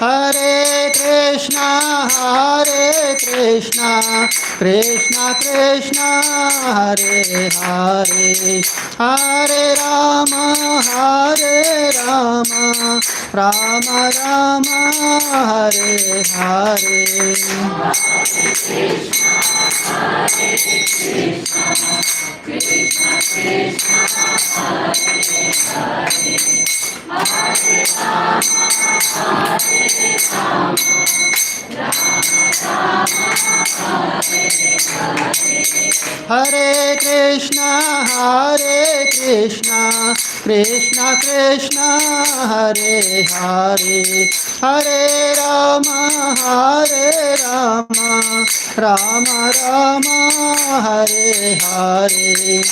Hare Krishna, Krishna Krishna, Hare Hare, Hare Rama, Rama Rama, Hare Hare. Hare Krishna, Krishna Krishna, Hare Hare, Hare Rama, Rama Rama, Hare Hare.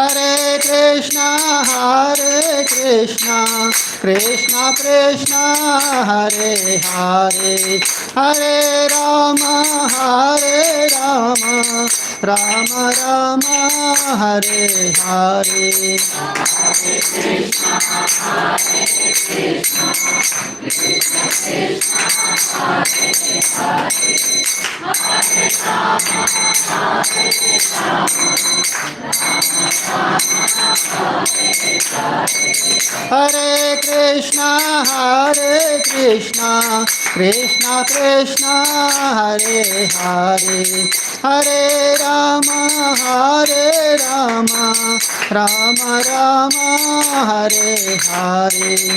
Hare Krishna, Krishna Krishna, Hare Hare, Hare Rama, Rama Rama, Hare Hare. Hare Krishna, Krishna Krishna, Hare Hare, Hare Rama, Rama Rama, Hare Hare.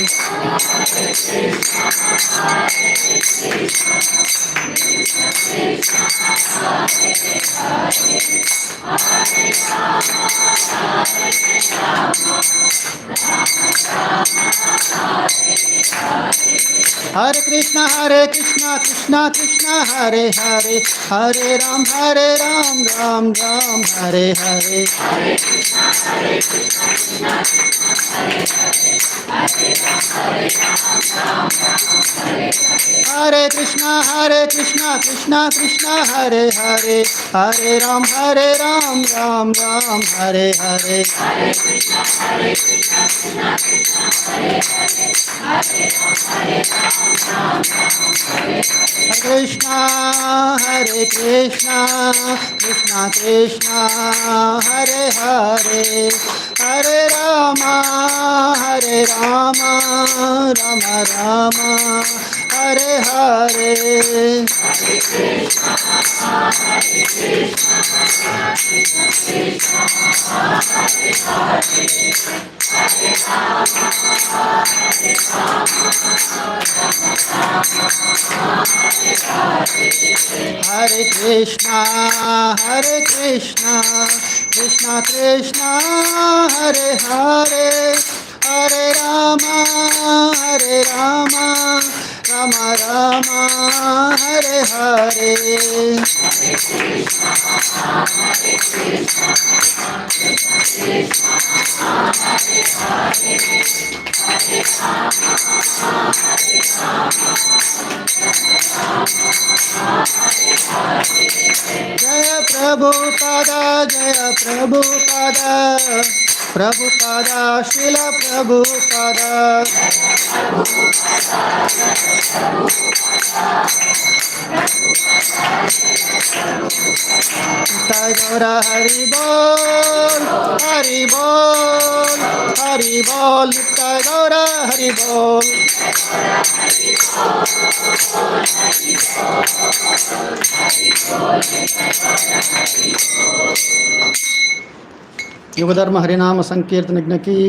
Hare Krishna, Krishna Krishna, Hare Hare, Hare Ram, Ram Ram, Hare Hare. Hare Krishna, Krishna Krishna, Hare Hare, Hare Ram, Hare Krishna, Krishna Krishna, Hare Hare, Hare Ram, Ram Ram, Hare Hare. Hare Krishna, Krishna Krishna, Hare Hare, Hare Ram, Ram Ram, Hare Krishna, Krishna Krishna, Hare Hare, Hare Rama, Rama Rama, Hare Hare. Hare Krishna, Krishna Krishna, Hare Hare, Hare Rama, Rama Hare Krishna, Krishna Krishna, Hare Hare, Hare Rama, Rama Rama, Hare Hare. Jaya Prabhupada, Prabhupada, Srila Prabhupada. Nitai Gaura Hari Bol, Hari Bol, Hari Bol, Nitai Gaura Hari Bol. युग धर्म हरिनाम संकीर्तन यज्ञ की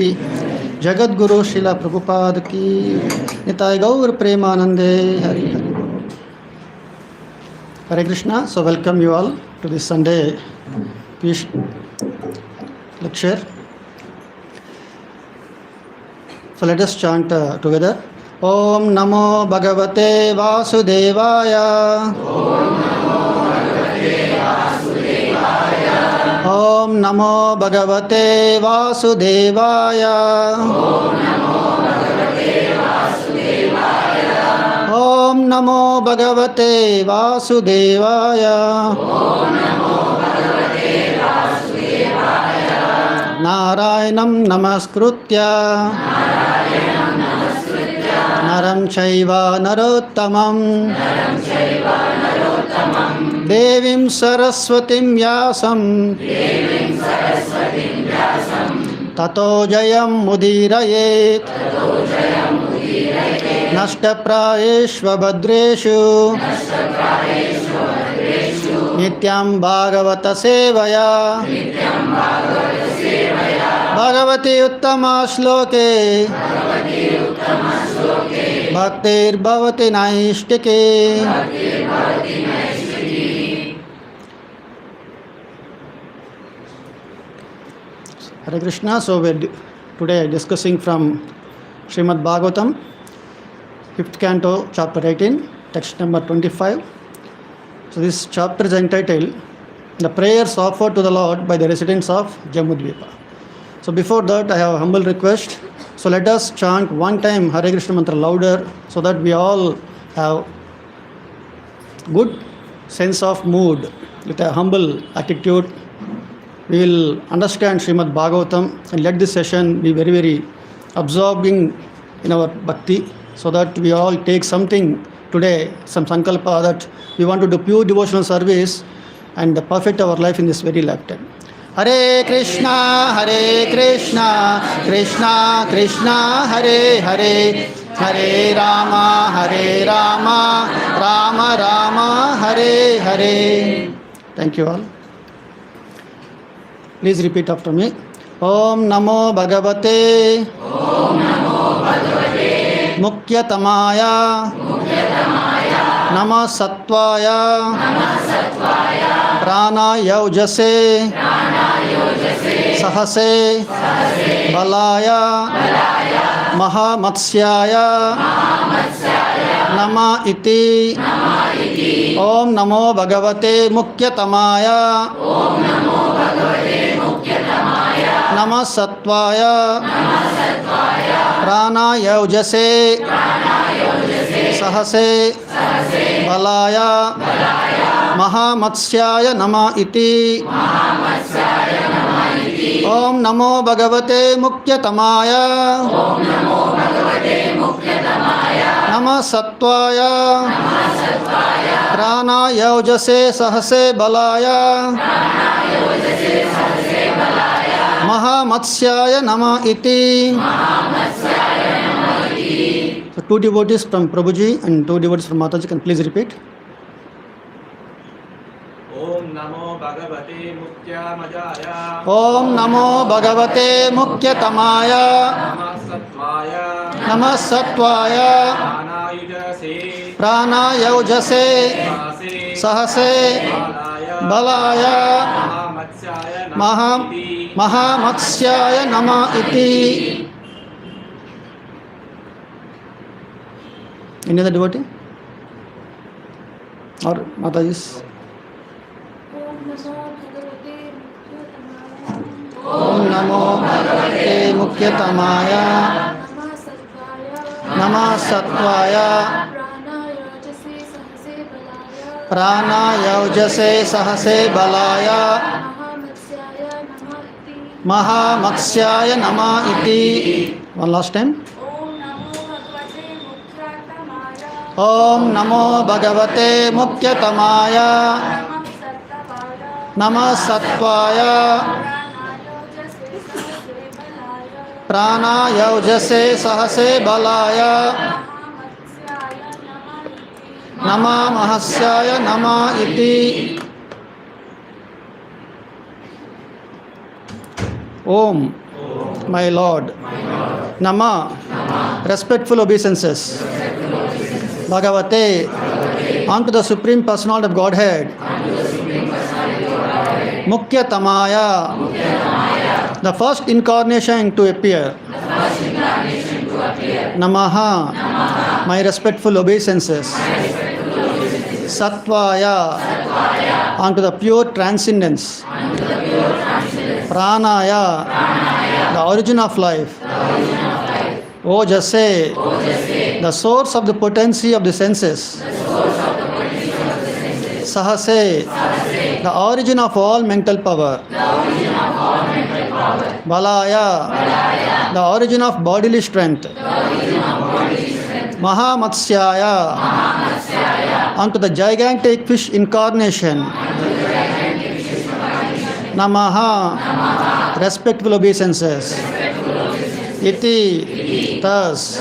जगत गुरु शिला प्रभुपाद की निताय गौर प्रेमानंदे Hari Hari. Hare Krishna. So welcome you all to this Sunday peace lecture. So let us chant together. Om Namo Bhagavate Vasudevaya. Om Namo Bhagavate Vasudevaya. Om Namo Bhagavate Vasudevaya. Narayanam Namaskritya Naram Chaiva Narottamam Devim Saraswatim Vyasam Tato Jayam Mudirayet Nashtaprayeshva Bhadreshu Nityam Bhagavata Sevaya Bhagavati Uttama Shloke Bhaktir Bhavati Naishtike. Hare Krishna. So we're today discussing from Srimad Bhagavatam, 5th canto, chapter 18, text number 25. So this chapter is entitled The Prayers Offered to the Lord by the Residents of Jambudvipa. So before that, I have a humble request. So let us chant one time Hare Krishna mantra louder so that we all have good sense of mood with a humble attitude. We will understand Srimad Bhagavatam and let this session be very, very absorbing in our bhakti so that we all take something today, some sankalpa that we want to do pure devotional service and perfect our life in this very lifetime. Hare Krishna, Krishna Krishna, Hare Hare, Hare Rama, Rama Rama, Hare Hare. Thank you all. Please repeat after me. Om Namo Bhagavate Mukhyatamaya Nama Sattvaya Pranaya Ujase Sahase Balaya Mahamatsyaya Nama Iti. Om Namo Bhagavate Mukhyatamaya Nama Sattvaya Pranaya Ujase Sahase Balaya Mahamatsyaya Nama Iti. Om Namo Bhagavate Mukhyatamaya Nama Sattvaya Pranaya Ujase Sahase Balaya Mahamatsyaya Nama Iti. So 2 devotees from Prabhuji and 2 devotees from Mataji can please repeat. Om Namo Bhagavate Mukhyatamaya Om Namo Bhagavate Mukhyatamaya Nama Sattvaya Namah Satvaya Pranayaujase Sahase Balaya Mahamatsyaya Nama Iti. Any other devotee? Or Mataji's? Om Namo Bhagavate Mukhyatamaya Namah Satvaya Pranayaujase Sahase Balaya Mahamatsyaya Nama Iti. One last time. Om Namo Bhagavate Mukhyatamaya Namah Satvaya Pranayaujase Sahase Balaya Nama Mahasyaya Nama Iti. Om, my Lord. Nama, respectful obeisances. Bhagavate, unto the Supreme Personality of Godhead. Mukhyatamaya, the first incarnation to appear. Namaha, my respectful obeisances. Satvaya, unto the pure transcendence. Pranaya, the origin of life. Ojase, the source of the potency of the senses. Sahase, the origin of all mental power. Balaya, the origin of bodily strength. Mahamatsyaya, unto the gigantic fish incarnation. Namaha, respectful obeisances. Iti, thus.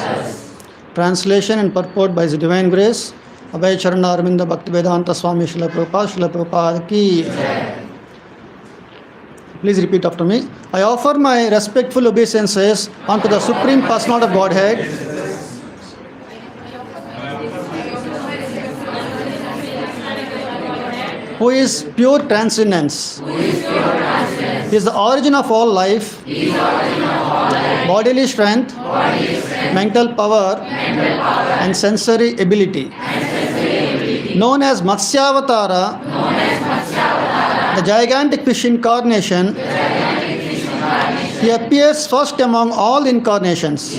Translation and purport by His Divine Grace, Abhay Charana Arvinda Bhaktivedanta Swami Srila Prabhupada ki. Please repeat after me. I offer my respectful obeisances unto the Supreme Personality of Godhead, who is pure transcendence. He is the origin of all life, bodily strength, mental power, and sensory ability. Known as Matsyavatara, the gigantic fish incarnation, he appears first among all incarnations.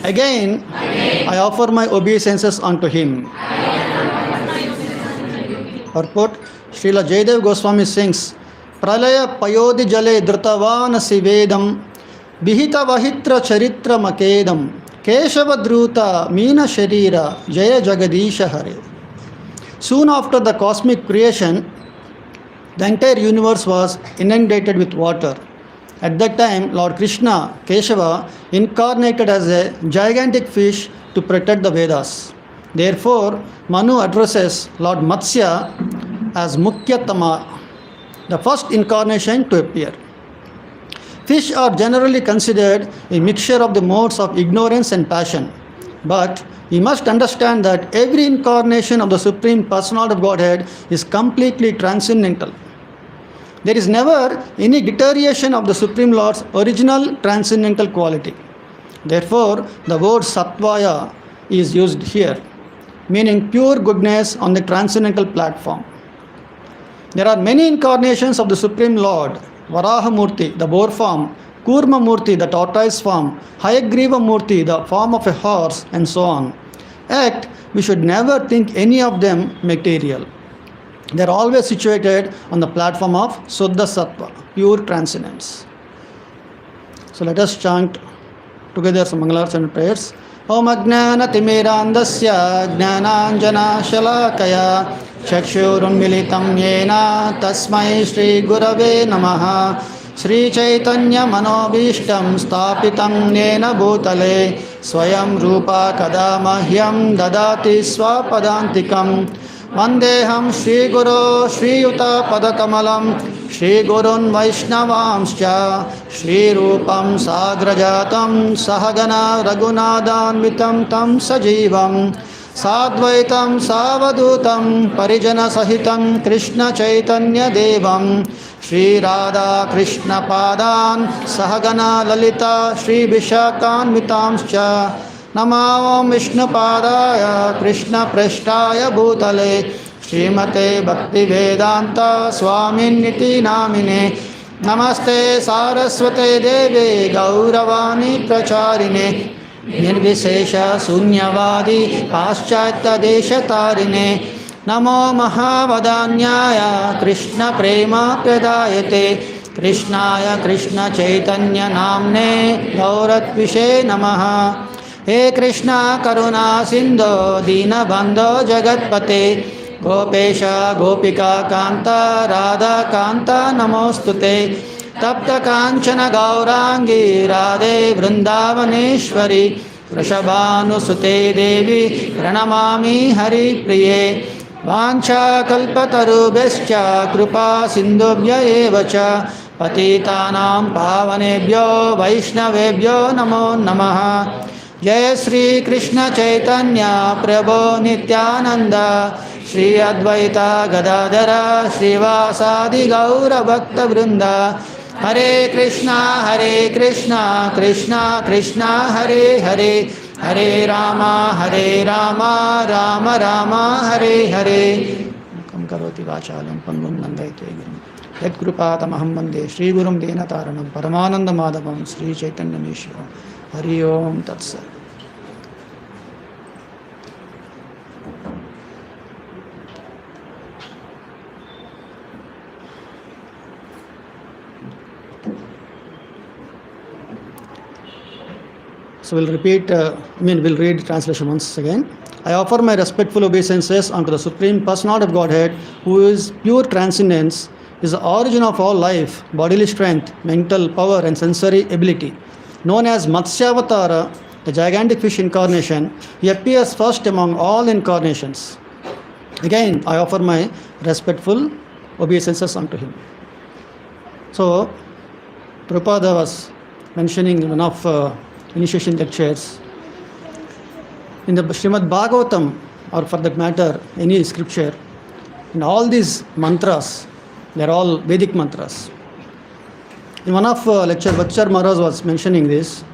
Again, I offer my obeisances unto him. Purport. Srila Jayadev Goswami sings, Pralaya Payodi Jale Drutavan Sivedam Bihita Vahitra Charitra Makedam Keshava Druta Meena Sharira Jaya Jagadisha Hare. Soon after the cosmic creation, the entire universe was inundated with water. At that time, Lord Krishna, Keshava, incarnated as a gigantic fish to protect the Vedas. Therefore, Manu addresses Lord Matsya as Mukhyatama, the first incarnation to appear. Fish are generally considered a mixture of the modes of ignorance and passion. But we must understand that every incarnation of the Supreme Personality of Godhead is completely transcendental. There is never any deterioration of the Supreme Lord's original transcendental quality. Therefore, the word Satvaya is used here, meaning pure goodness on the transcendental platform. There are many incarnations of the Supreme Lord: Varaha Murti, the boar form; Kurma Murti, the tortoise form; Hayagriva Murti, the form of a horse, and so on. Yet, we should never think any of them material. They are always situated on the platform of Suddha Sattva, pure transcendence. So let us chant together some Mangalarts and prayers. Om Ajnana Timirandasya Jnananjana Shalakaya Chakshurunmilitam Yena Tasmai Shri Gurave Namaha. Shri Chaitanya Manobishtam Stapitam Yena Bhutale Swayam Rupa Kada Mahyam Dadati Swapadantikam Vandeham Shri Guru Shri Yuta Padakamalam Shri Gurun Vaishnavamscha Shri Rupam Sagrajatam Sahagana Raghunadhanvitam Tam Sajivam Sadvaitam Savadutam Parijana Sahitam Krishna Chaitanya Devam Shri Radha Krishna Padan Sahagana Lalita Shri Vishakhanvitamscha Namam Vishnu Padaya Krishna Prashtaya Bhutale Srimate Bhakti Vedanta Swamin Niti Namine Namaste Saraswate Deve Gauravani Pracharine Nirvishesha Sunyavadi Paschatya Deshatarine Namo Mahavadanyaya Krishna Prema Pradayate Krishnaya Krishna Chaitanya Namne Gauratvishe Namaha He Krishna Karuna Sindhu Dina Bandho Jagatpate Gopesha Gopika Kanta Radha Kanta Namostute Tapta Kanchana Gaurangi Radhe Vrindavaneshwari Vrishabhanusute Devi Pranamami Hari Priye Vancha Kalpatarubhescha Krupa Sindhubhya Evacha Patitanam Pavanebhyo Vaishnavebhyo Namo Namaha Jai Shri Krishna Chaitanya Prabhu Nityananda Shri Advaita Gadadhara Srivasadi Gaura Bhakta Vrinda Hare Krishna Krishna Krishna Hare Hare Hare Rama Rama Rama Hare Hare Kam karoti vachalam pandum nandayate girim Yat krupatamaham vande Shri Gurum Dena Taranam Paramananda Madhavam Shri Chaitanya Mishra Hari Om Tat Sat. So we'll we'll read translation once again. I offer my respectful obeisances unto the Supreme Personality of Godhead, who is pure transcendence, is the origin of all life, bodily strength, mental power, and sensory ability. Known as Matsyavatara, the gigantic fish incarnation, he appears first among all incarnations. Again, I offer my respectful obeisances unto him. So, Prabhupada was mentioning in one of initiation lectures, in the Srimad Bhagavatam, or for that matter, any scripture, in all these mantras, they are all Vedic mantras. In one of lecture, Vachar Maharaj was mentioning this,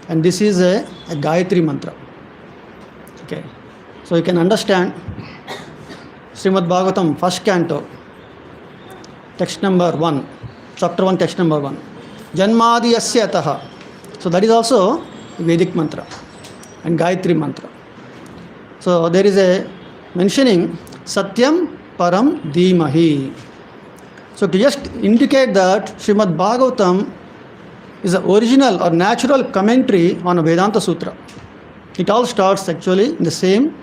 and this is a Gayatri mantra. Okay, so you can understand Srimad Bhagavatam, first canto, text number 1, chapter 1, text number 1. Janmadi yasya ataha. So that is also Vedic mantra and Gayatri mantra. So there is a mentioning Satyam Param Dhimahi. So to just indicate that Srimad Bhagavatam is the original or natural commentary on a Vedanta Sutra. It all starts actually in the same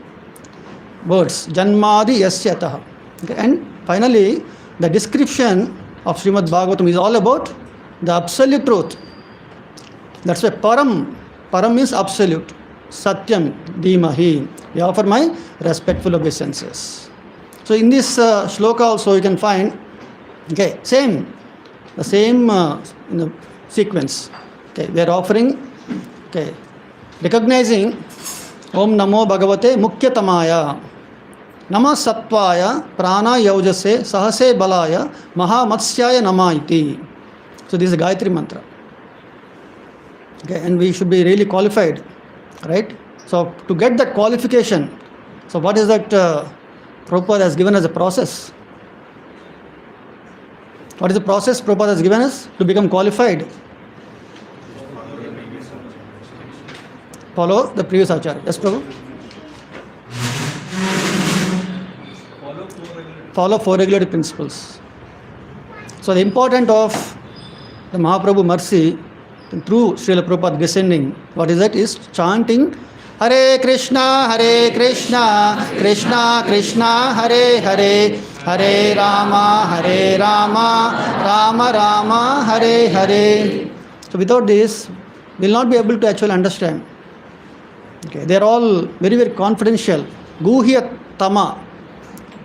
words, Janmadi Yasyataha. Okay. And finally, the description of Srimad Bhagavatam is all about the absolute truth. That's why Param means absolute. Satyam Dhimahi. We offer my respectful obeisances. So in this shloka also you can find, okay, the same sequence. Okay, we are offering, okay, recognizing Om Namo Bhagavate Mukhyatamaya Nama Sattvaya Prana Yaujase Sahase Balaya Mahamatsyaya Namaiti. So this is a Gayatri mantra. Okay, and we should be really qualified, right? So to get that qualification, so what is that Prabhupada has given as a process? What is the process Prabhupada has given us to become qualified? Follow the previous Acharya. Yes, Prabhu? Follow four regulative principles. So the importance of the Mahaprabhu mercy through Srila Prabhupada descending, what is that? Is chanting Hare Krishna, Krishna Krishna, Hare Hare, Hare Rama, Rama Rama, Hare Hare. So without this, we will not be able to actually understand. Okay, they are all very, very confidential. Guhya Tama.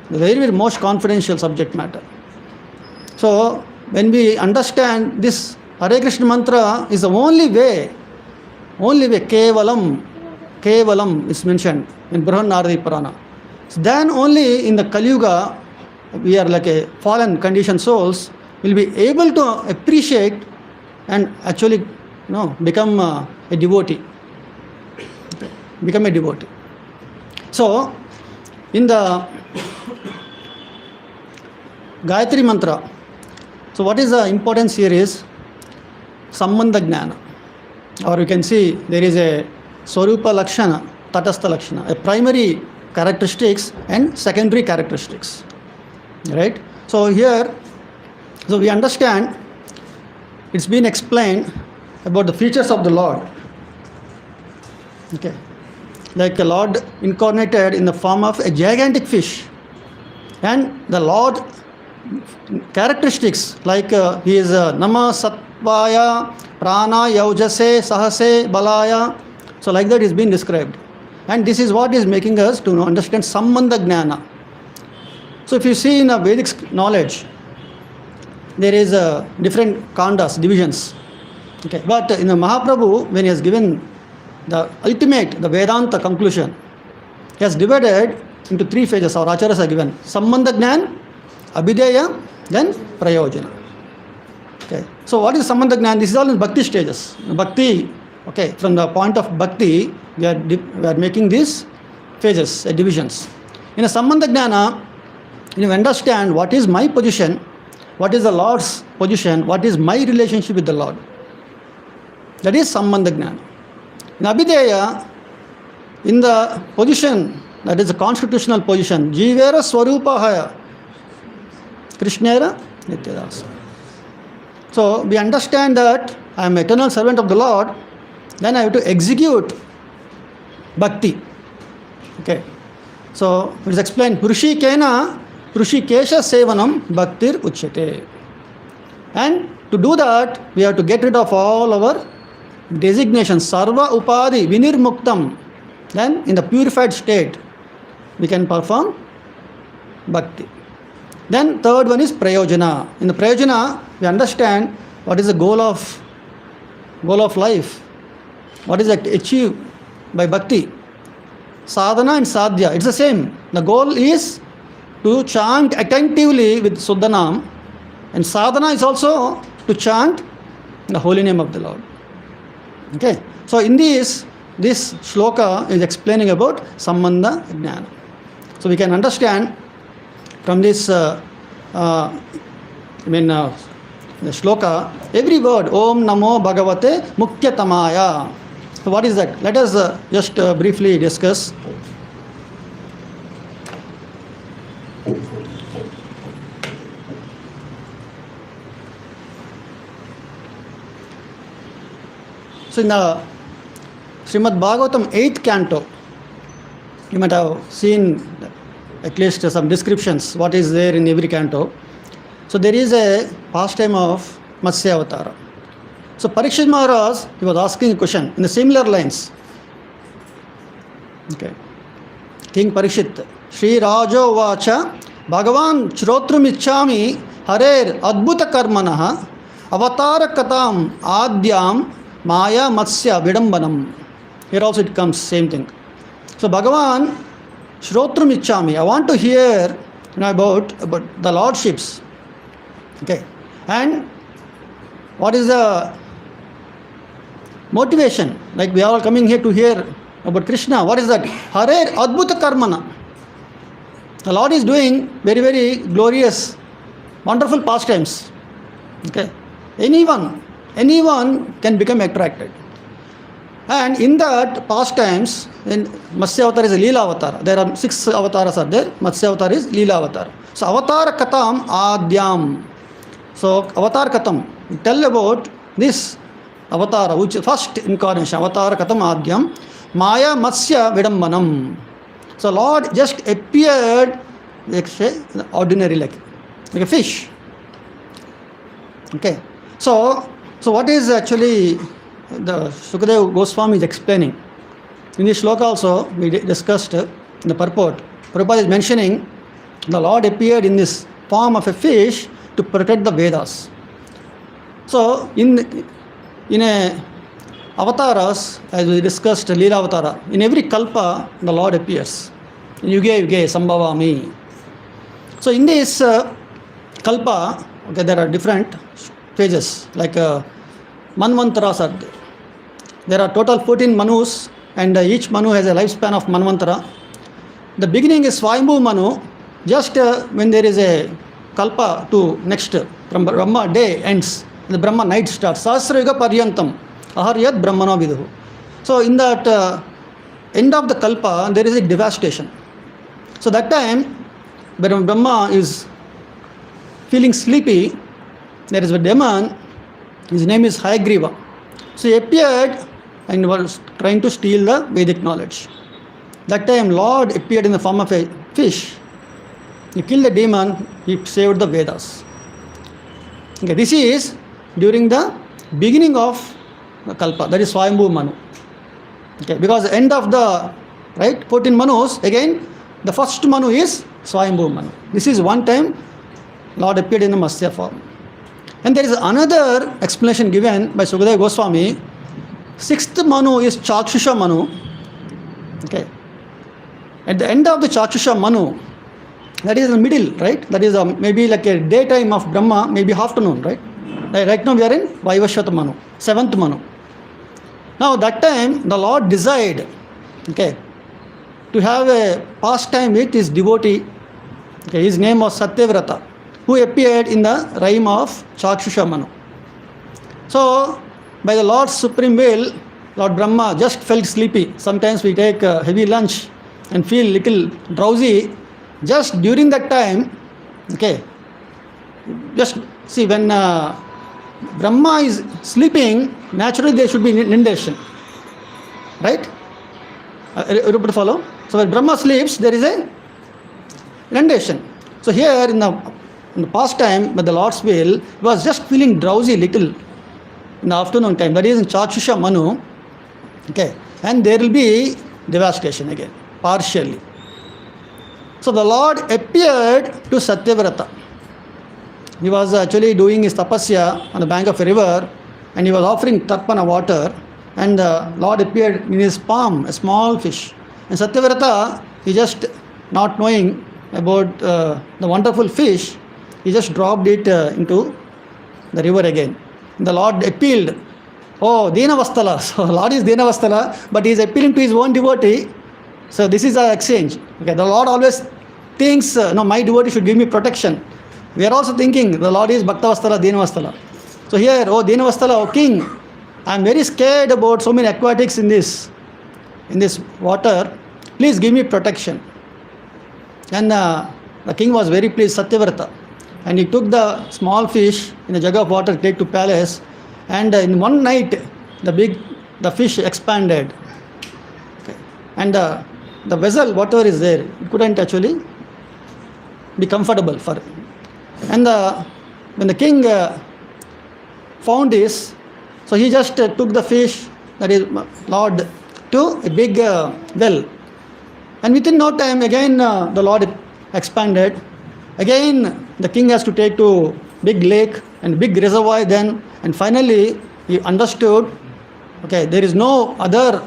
the very, very most confidential subject matter. So, when we understand this Hare Krishna mantra is the only way, Kevalam is mentioned in Brihanaradi Purana. So then only in the Kali Yuga, we are like a fallen conditioned souls, will be able to appreciate and actually become a devotee. Become a devotee. So, in the Gayatri mantra, so what is the importance here is Sambandha Jnana. Or you can see there is a Swarupa Lakshana, Tatastha Lakshana, a primary characteristics and secondary characteristics. Right? So here, so we understand it's been explained about the features of the Lord. Okay. Like the Lord incarnated in the form of a gigantic fish. And the Lord characteristics like he is Nama Satvaya, Prana Yaujase, Sahase, Balaya. So like that is being described. And this is what is making us to understand Sambandha Jnana. So if you see in a Vedic knowledge, there is different kandas, divisions. Okay. But in the Mahaprabhu, when he has given the ultimate, the Vedanta conclusion, he has divided into three phases. Our acharyas are given Sambandha Jnana, Abhideya, then Prayojana. Okay. So what is Sambandha Jnana? This is all in Bhakti stages. Bhakti, okay, from the point of Bhakti, we are making these phases, divisions. In a Sambandha Jnana, you understand what is my position, what is the Lord's position, what is my relationship with the Lord. That is Sambandha Jnana. In Abhideya, in the position, that is the constitutional position, Jivera Swarupahaya, Krishnera Nityadasa. So we understand that I am eternal servant of the Lord, then I have to execute bhakti. Okay. So it is explained, Purushikena, Purushikesha Sevanam Bhaktir Uchyate. And to do that, we have to get rid of all our designations, Sarva Upadi Vinirmuktam. Then in the purified state, we can perform bhakti. Then third one is Prayojana. In the Prayojana, we understand what is the goal of life. What is achieved by bhakti. Sadhana and sadhya, it's the same. The goal is to chant attentively with Suddhanam, and sadhana is also to chant the holy name of the Lord. Okay. So in this shloka is explaining about Sambandha Jnana. So we can understand from this the shloka, every word, Om Namo Bhagavate Mukhyatamaya. So what is that? Let us just briefly discuss. So in the Srimad Bhagavatam 8th canto, you might have seen at least some descriptions, what is there in every canto. So there is a pastime of Matsya Avatara. So Parikshit Maharaj, he was asking a question in the similar lines. Okay. King Parikshit, Shri Rajo Vacha, Bhagavan Shrotrum Ichchami, Harer Adbhuta Karmanaha, Avatara Katam Adyam, Maya Matsya Vidambanam. Here also it comes, same thing. So Bhagavan Shrotrum Ichchami, I want to hear about the lordships. Okay. And what is the motivation? Like we are all coming here to hear about Krishna. What is that? Hare Adbhuta Karmana. The Lord is doing very, very glorious, wonderful pastimes. Okay. Anyone can become attracted. And in that pastimes, then Matsya Avatar is a Leela Avatar. There are 6 avatars are there. Matsya Avatar is Leela Avatar. So Avatar Katam Adyam. So Avatar Katam, we tell about this Avatar, which is first incarnation, Avatar Katam Adyam, Maya Matsya Vidambanam. So Lord just appeared like say ordinary like a fish. Okay. So what is actually the Sukadeva Goswami is explaining? In this shloka also we discussed in the purport. Prabhupada is mentioning the Lord appeared in this form of a fish to protect the Vedas. So, in a avatars, as we discussed, Leela Avatara, in every kalpa, the Lord appears. Yuge Yuge Sambhavami. So, in this kalpa, okay, there are different phases, like Manvantaras are there. There are total 14 Manus, and each Manu has a lifespan of Manvantara. The beginning is Swayambhu Manu, just when there is a kalpa to next, from Brahma day ends, the Brahma night starts. Sahasra Yuga Paryantam, Aharyat Brahmana Viduhu. So in that end of the kalpa, there is a devastation. So that time, when Brahma is feeling sleepy, there is a demon, his name is Hayagriva. So he appeared and was trying to steal the Vedic knowledge. That time Lord appeared in the form of a fish. He killed the demon, he saved the Vedas. Okay, this is during the beginning of the Kalpa, that is Swayambhu Manu. Okay, because the end of the 14 Manus, again the first Manu is Swayambhu Manu. This is one time Lord appeared in a Matsya form. And there is another explanation given by Sukadeva Goswami. Sixth Manu is Chakshusha Manu. Okay. At the end of the Chakshusha Manu, that is in the middle, right? That is maybe like a daytime of Brahma, maybe afternoon, right? Right now we are in Vaivashvata Manu, seventh Manu. Now that time the Lord desired, okay, to have a pastime with his devotee. Okay, his name was Satyavrata, who appeared in the rhyme of Chakshusha Manu. So, by the Lord's supreme will, Lord Brahma just felt sleepy. Sometimes we take a heavy lunch and feel little drowsy. Just during that time, okay, just see when Brahma is sleeping, naturally there should be inundation. Right? Everybody follow? So when Brahma sleeps, there is a inundation. So here in the past time, by the Lord's will, he was just feeling drowsy little in the afternoon time. That is in Chakshusha Manu. Okay. And there will be devastation again, partially. So the Lord appeared to Satyavrata. He was actually doing his tapasya on the bank of a river, and he was offering tarpana water, and the Lord appeared in his palm, a small fish. And Satyavrata, he just not knowing about the wonderful fish, he just dropped it into the river again. The Lord appealed, oh, Dinavastala. So Lord is Dinavastala, but he is appealing to his own devotee. So this is our exchange. Okay, the Lord always thinks, no, my devotee should give me protection. We are also thinking, the Lord is Bhaktavastala, Dinavastala. So here, oh Dinavastala, oh King, I am very scared about so many aquatics in this water. Please give me protection. And the king was very pleased, Satyavrata. And he took the small fish in a jug of water, take to palace. And in one night, the fish expanded. Okay. And the vessel, whatever is there, it couldn't actually be comfortable for it. And when the king found this, so he just took the fish, that is Lord, to a big well. And within no time, again the Lord expanded. Again, the king has to take to big lake and big reservoir then. And finally, he understood, okay, there is no other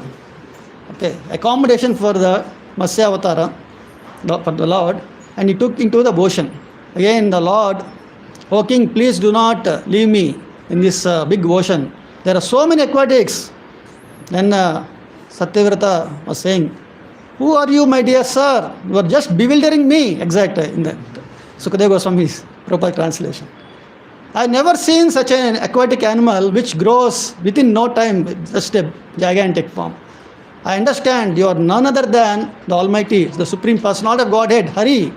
accommodation for the Matsya Avatara, for the Lord. And he took into the ocean. Again, the Lord, oh king, please do not leave me in this big ocean. There are so many aquatics. Then Satyavrata was saying, who are you, my dear sir? You are just bewildering me. Exactly, in that Sukadeva Goswami's proper translation. I have never seen such an aquatic animal which grows within no time, just a gigantic form. I understand you are none other than the Almighty, the Supreme Personality of Godhead, Hari.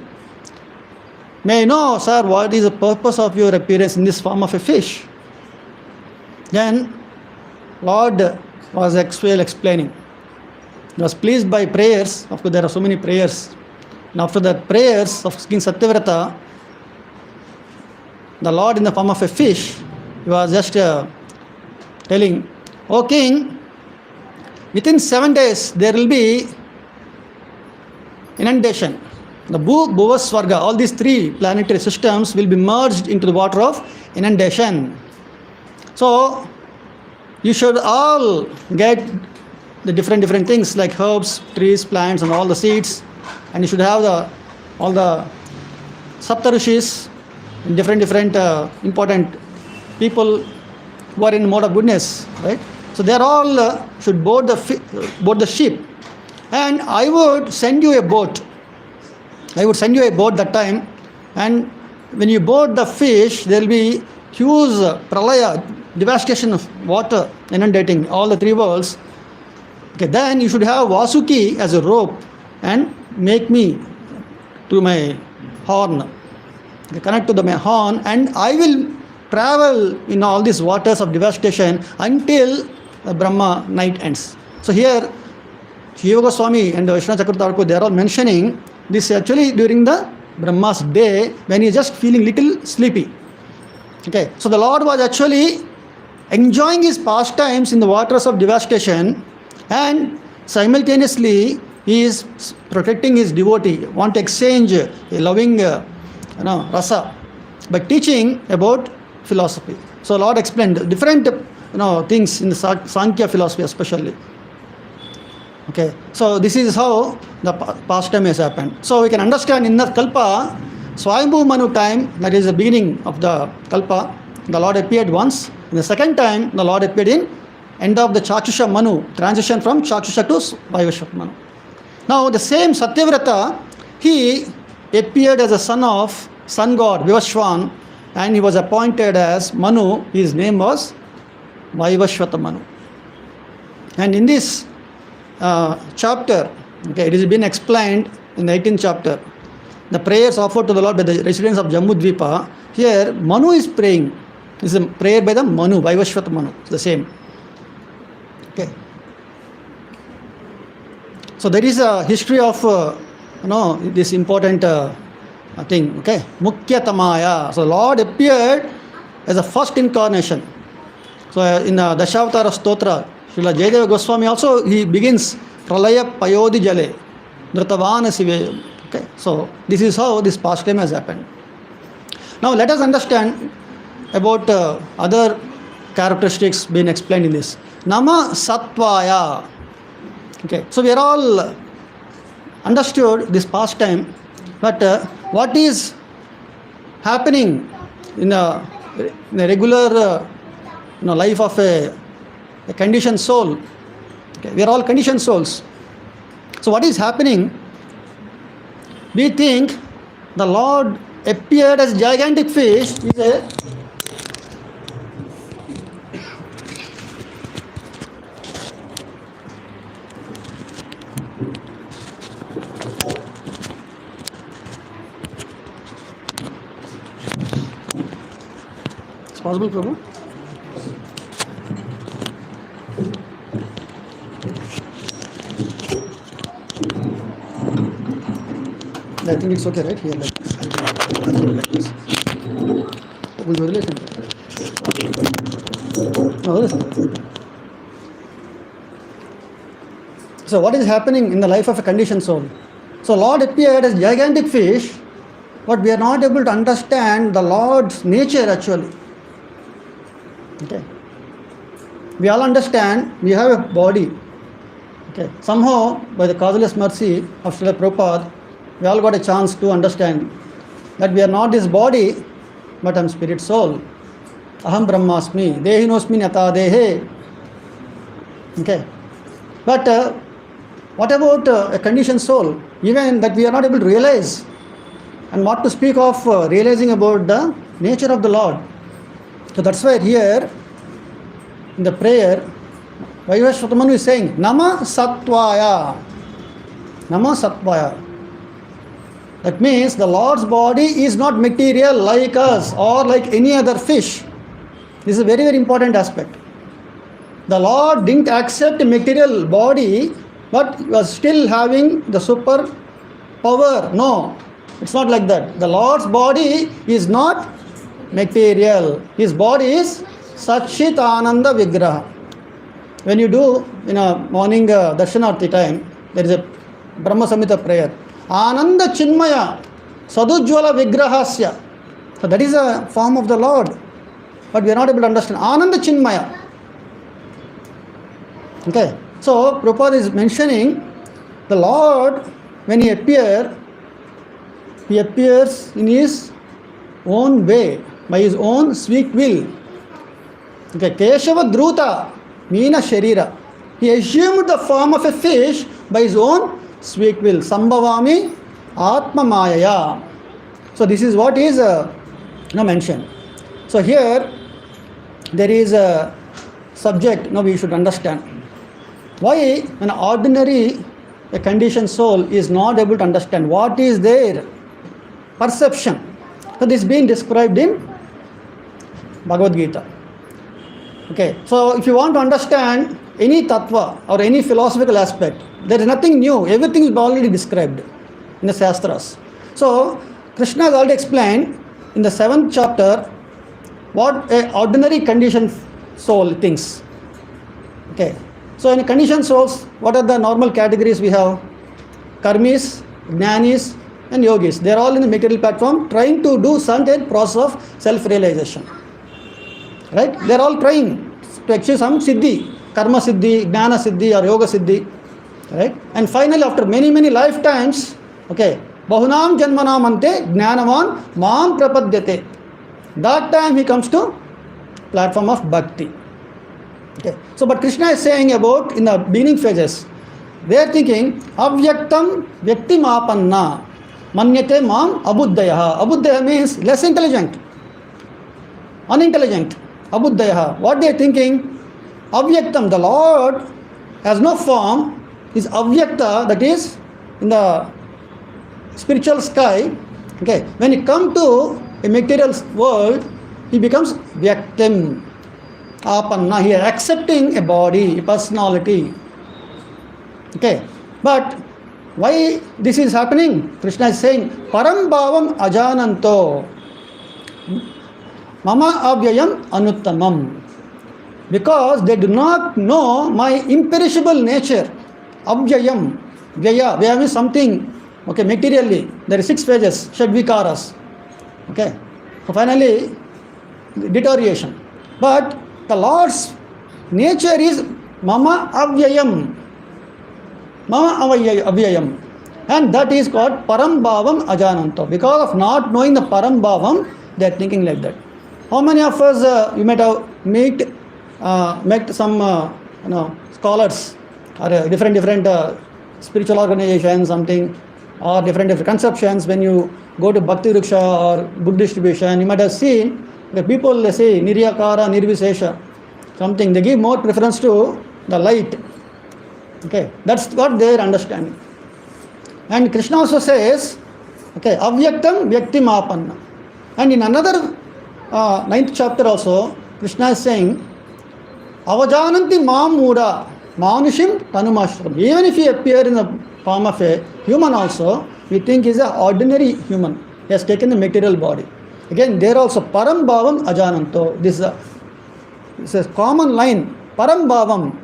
May I know, sir, what is the purpose of your appearance in this form of a fish? Then Lord was explaining. He was pleased by prayers. Of course, there are so many prayers. And after the prayers of King Satyavrata, the Lord in the form of a fish, he was just telling, O king, within 7 days there will be inundation. the Bhuva, Swarga, all these three planetary systems will be merged into the water of inundation. So you should all get the different things like herbs, trees, plants, and all the seeds, and you should have all the Saptarishis, different important people who are in mode of goodness, right? So they are all should board the ship, and I would send you a boat. I would send you a boat that time, and when you board the fish, there will be huge pralaya, devastation of water inundating all the three worlds. Okay, then you should have Vasuki as a rope and make me to my horn. Okay, connect to my horn, and I will travel in all these waters of devastation until the Brahma night ends. So here, Shiva Goswami and Vishnu Chakravarti, they are all mentioning this actually during the Brahma's day when he is just feeling little sleepy. Okay, so the Lord was actually enjoying his pastimes in the waters of devastation, and simultaneously he is protecting his devotee, want to exchange a loving rasa by teaching about philosophy. So Lord explained different things in the Sankhya philosophy especially. Okay, so this is how the pastime has happened. So we can understand in the Kalpa, Swayambhu Manu time, that is the beginning of the Kalpa, the Lord appeared once. In the second time, the Lord appeared in end of the Chakshusha Manu, transition from Chakshusha to Vaivashvat Manu. Now the same Satyavrata, he appeared as a son of sun god Vivashwan, and he was appointed as Manu. His name was Vaivashvata Manu. And in this chapter, okay, it has been explained in the 18th chapter, the prayers offered to the Lord by the residents of Jambudvipa. Here Manu is praying. This is a prayer by the Manu, Vaivashvata Manu. It's the same. Okay. So there is a history of this important thing. Okay, Mukhya Tamaya. So Lord appeared as the first incarnation. So in Dashavatara Stotra, Srila Jayadeva Goswami also, he begins Pralaya Payodi Jale Dhritavana Sive. Okay, so this is how this pastime has happened. Now let us understand about other characteristics being explained in this. Nama Satvaya. Okay, so we are all understood this pastime, but what is happening in a regular life of a conditioned soul? Okay, we are all conditioned souls. So what is happening? We think the Lord appeared as gigantic fish is a it's possible, Prabhu? I think it's okay, right? Here, like this. We'll do it. No, listen. So what is happening in the life of a conditioned soul? So Lord appeared as gigantic fish, but we are not able to understand the Lord's nature actually. Okay. We all understand we have a body. Okay. Somehow, by the causeless mercy of Srila Prabhupada, we all got a chance to understand that we are not this body, but I am spirit soul. Aham Brahmasmi, Dehinosmi Nyata Dehe. Okay. But what about a conditioned soul? Even that we are not able to realize. And what to speak of realizing about the nature of the Lord. So that's why here in the prayer, Vaivashvata Manu is saying, Nama Satvaya. Nama Satvaya. That means the Lord's body is not material like us or like any other fish. This is a very, very important aspect. The Lord didn't accept a material body, but was still having the super power. No, it's not like that. The Lord's body is not material. His body is Satchit Ananda Vigraha. When you do in a morning darshanarti time, there is a Brahma Samhita prayer. Ananda Chinmaya Sadujjvala Vigrahasya. So that is a form of the Lord. But we are not able to understand. Ananda Chinmaya. Okay. So Prabhupada is mentioning the Lord, when he appears in his own way, by his own sweet will. Okay. Keshava Dhruta Meena Sharira. He assumed the form of a fish by his own sweet will. Sambhavami Atma Mayaya. So this is what is mentioned. So here there is a subject we should understand. Why an ordinary a conditioned soul is not able to understand what is their perception. So this is being described in Bhagavad Gita. Okay, so if you want to understand any tattva or any philosophical aspect, there is nothing new. Everything is already described in the Shastras. So Krishna has already explained in the 7th chapter what an ordinary conditioned soul thinks. Okay. So in conditioned souls, what are the normal categories we have? Karmis, Jnanis and Yogis. They are all in the material platform trying to do certain process of self-realization. Right? They are all trying to achieve some siddhi, karma siddhi, jnana siddhi or yoga siddhi. Right? And finally after many lifetimes, okay, bahunam janmanam ante jnanavan mam prapadyate. That time he comes to platform of bhakti. Okay. So, but Krishna is saying about in the beginning phases, they are thinking avyaktam vyaktimapanna manyate mam abuddhayaha. Abuddhaya means less intelligent, unintelligent. Abuddhayaha. What they are thinking? Avyaktam, the Lord has no form, is avyakta, that is in the spiritual sky. Okay. When he comes to a material world, he becomes vyaktim. Apanna, he is accepting a body, a personality. Okay. But why this is happening? Krishna is saying, Param bhavam ajananto mama avyayam anuttamam. Because they do not know my imperishable nature. Avyayam. Vyaya. Vyaya means something, okay, materially. There are 6 phases, Shadvikaras. Okay. So finally, deterioration. But the Lord's nature is Mama Avyayam. Mama Avyayam. And that is called Param Bhavam Ajananto. Because of not knowing the Param Bhavam, they are thinking like that. How many of us you might have met some scholars or different spiritual organizations, something, or different conceptions. When you go to Bhakti Vriksha or book distribution, you might have seen the people, they say Niryakara, Nirvisesha, something. They give more preference to the light. Okay, that's what their understanding. And Krishna also says, okay, avyaktam vyaktim apanna. And in another 9th chapter also, Krishna is saying, avajananti mam muda manushim tanumashram. Even if he appear in the form of a human also, we think he is an ordinary human. He has taken the material body. Again, there also Param Bhavam Ajananto. This is a common line. Param Bhavam.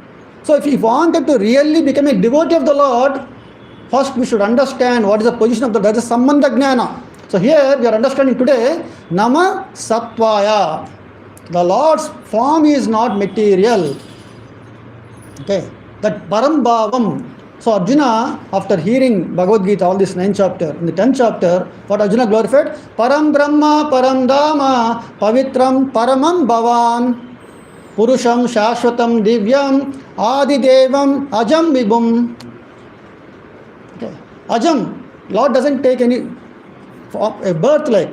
So if you wanted to really become a devotee of the Lord, first we should understand what is the position of the Lord. That is Sambandha Jnana. So here we are understanding today, Nama Sattvaya. The Lord's form is not material. Okay. That Param Bhavam. So Arjuna, after hearing Bhagavad Gita, all this 9th chapter, in the 10th chapter, what Arjuna glorified? Param Brahma, Param Dhamma, Pavitram, Paramam Bhavan, Purusham, Shashvatam, Divyam, Adidevam, Ajam Vibhum. Okay. Ajam, Lord doesn't take any a birth like.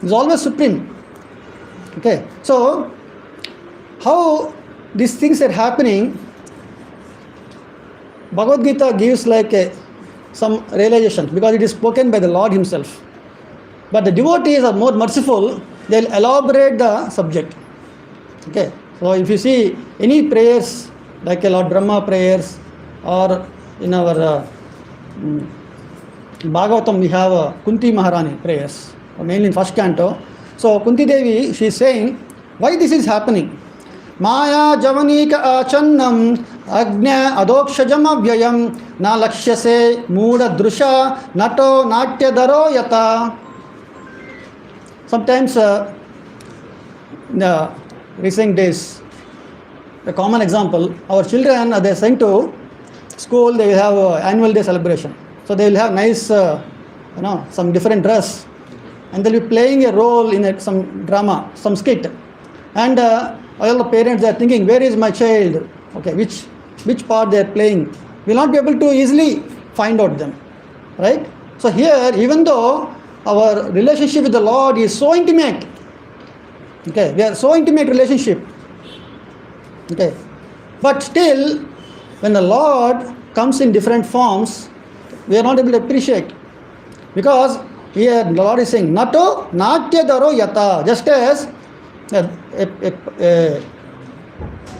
He's always supreme. Okay. So, how these things are happening? Bhagavad Gita gives like some realization because it is spoken by the Lord himself. But the devotees are more merciful, they will elaborate the subject. Okay. So if you see any prayers like a Lord Brahma prayers, or in our Bhagavatam we have Kunti Maharani prayers, mainly in first canto. So Kunti Devi, she is saying, why this is happening? Maya Javanika Achannam Agnya adokshajam avyayam na lakshyase mooda drusha nato natyadaro yata. Sometimes in the recent days, a common example, our children, they are sent to school, they will have annual day celebration. So they will have nice, some different dress, and they will be playing a role in some drama, some skit. And all the parents are thinking, where is my child? Okay, which part they are playing? We will not be able to easily find out them, right? So here, even though our relationship with the Lord is so intimate, okay, we are so intimate relationship, okay, but still, when the Lord comes in different forms, we are not able to appreciate, because here the Lord is saying, Nato natyadaro yata, just as an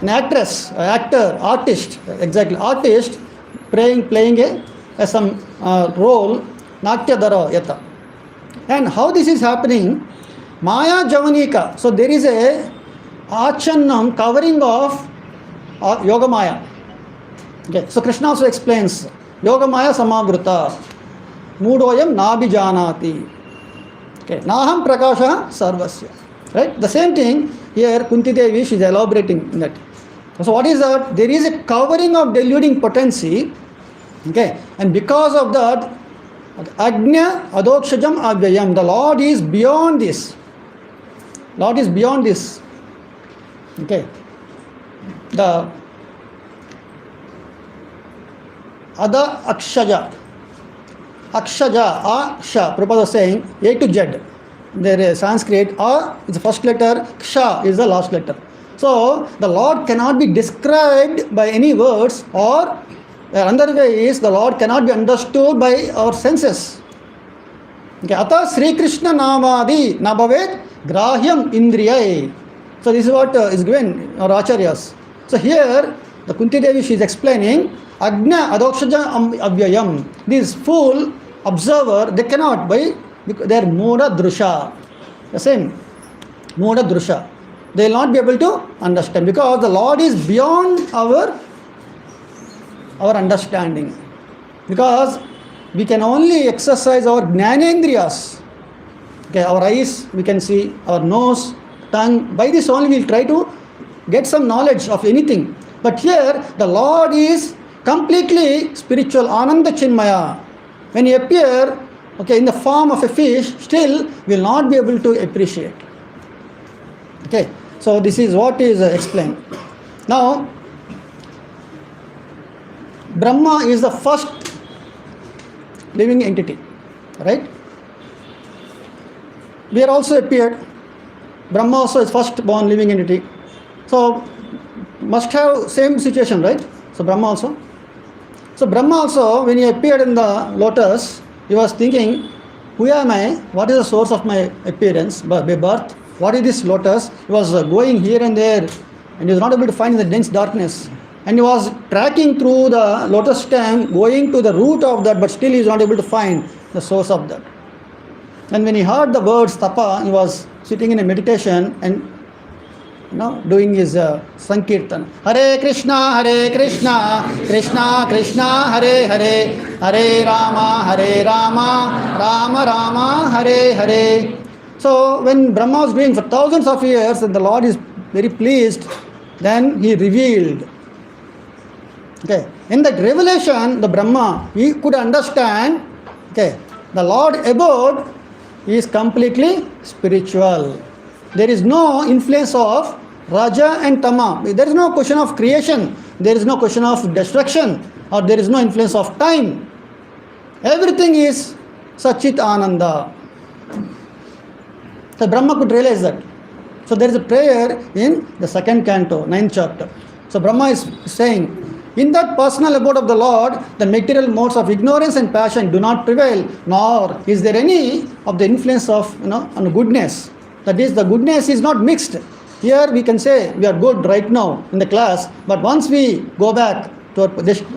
actress, actor, artist, exactly, artist playing some role, natyadaro yata. And how this is happening? Maya Javanika. So there is a achannam covering of Yoga Maya. Okay. So Krishna also explains Yoga Maya Samavruta Moodoyam Nabhijanati. Okay. Naham Prakasha Sarvasya. Right? The same thing here Kunti Devi, she is elaborating in that. So what is that? There is a covering of deluding potency. Okay. And because of that, Agnya Adokshajam Avyayam, the Lord is beyond this. Lord is beyond this. Okay. The Ada Akshaja. Akshaja, Aksha, Prabhupada was saying A to Z. There is Sanskrit, A is the first letter, Ksha is the last letter. So the Lord cannot be described by any words, or another way is the Lord cannot be understood by our senses. Okay, Ata Sri Krishna Namadi Nabhavet Grahyam Indriyai. So this is what is given our acharyas. So here the Kunti Devi, she is explaining Agnya Adokshaja Avyayam. This fool observer, they cannot by their Moda Drusha. The same Moda Drusha. They will not be able to understand, because the Lord is beyond our understanding. Because we can only exercise our Jnanendriyas. Okay, our eyes we can see, our nose, tongue. By this only we will try to get some knowledge of anything. But here the Lord is completely spiritual, Ananda Chinmaya. When He appear, okay, in the form of a fish, still we will not be able to appreciate. Okay, so this is what is explained. Now, Brahma is the first living entity, right? We are also appeared. Brahma also is first born living entity. So must have same situation, right? So Brahma also. So Brahma also, when he appeared in the lotus, he was thinking, who am I? What is the source of my appearance, by birth? What is this lotus? He was going here and there, and he was not able to find in the dense darkness. And he was tracking through the lotus stem, going to the root of that, but still he is not able to find the source of that. And when he heard the words tapa, he was sitting in a meditation and doing his Sankirtan. Hare Krishna, Krishna Krishna, Hare Hare, Hare Rama, Rama Rama, Hare Hare. So when Brahma was doing for thousands of years and the Lord is very pleased, then he revealed. Okay. In that revelation, the Brahma, he could understand, okay, the Lord abode is completely spiritual. There is no influence of Raja and Tama. There is no question of creation. There is no question of destruction. Or there is no influence of time. Everything is Sachit Ananda. So Brahma could realize that. So there is a prayer in the second canto, 9th chapter. So Brahma is saying, in that personal abode of the Lord, the material modes of ignorance and passion do not prevail, nor is there any of the influence of on goodness. That is, the goodness is not mixed. Here we can say we are good right now in the class, but once we go back to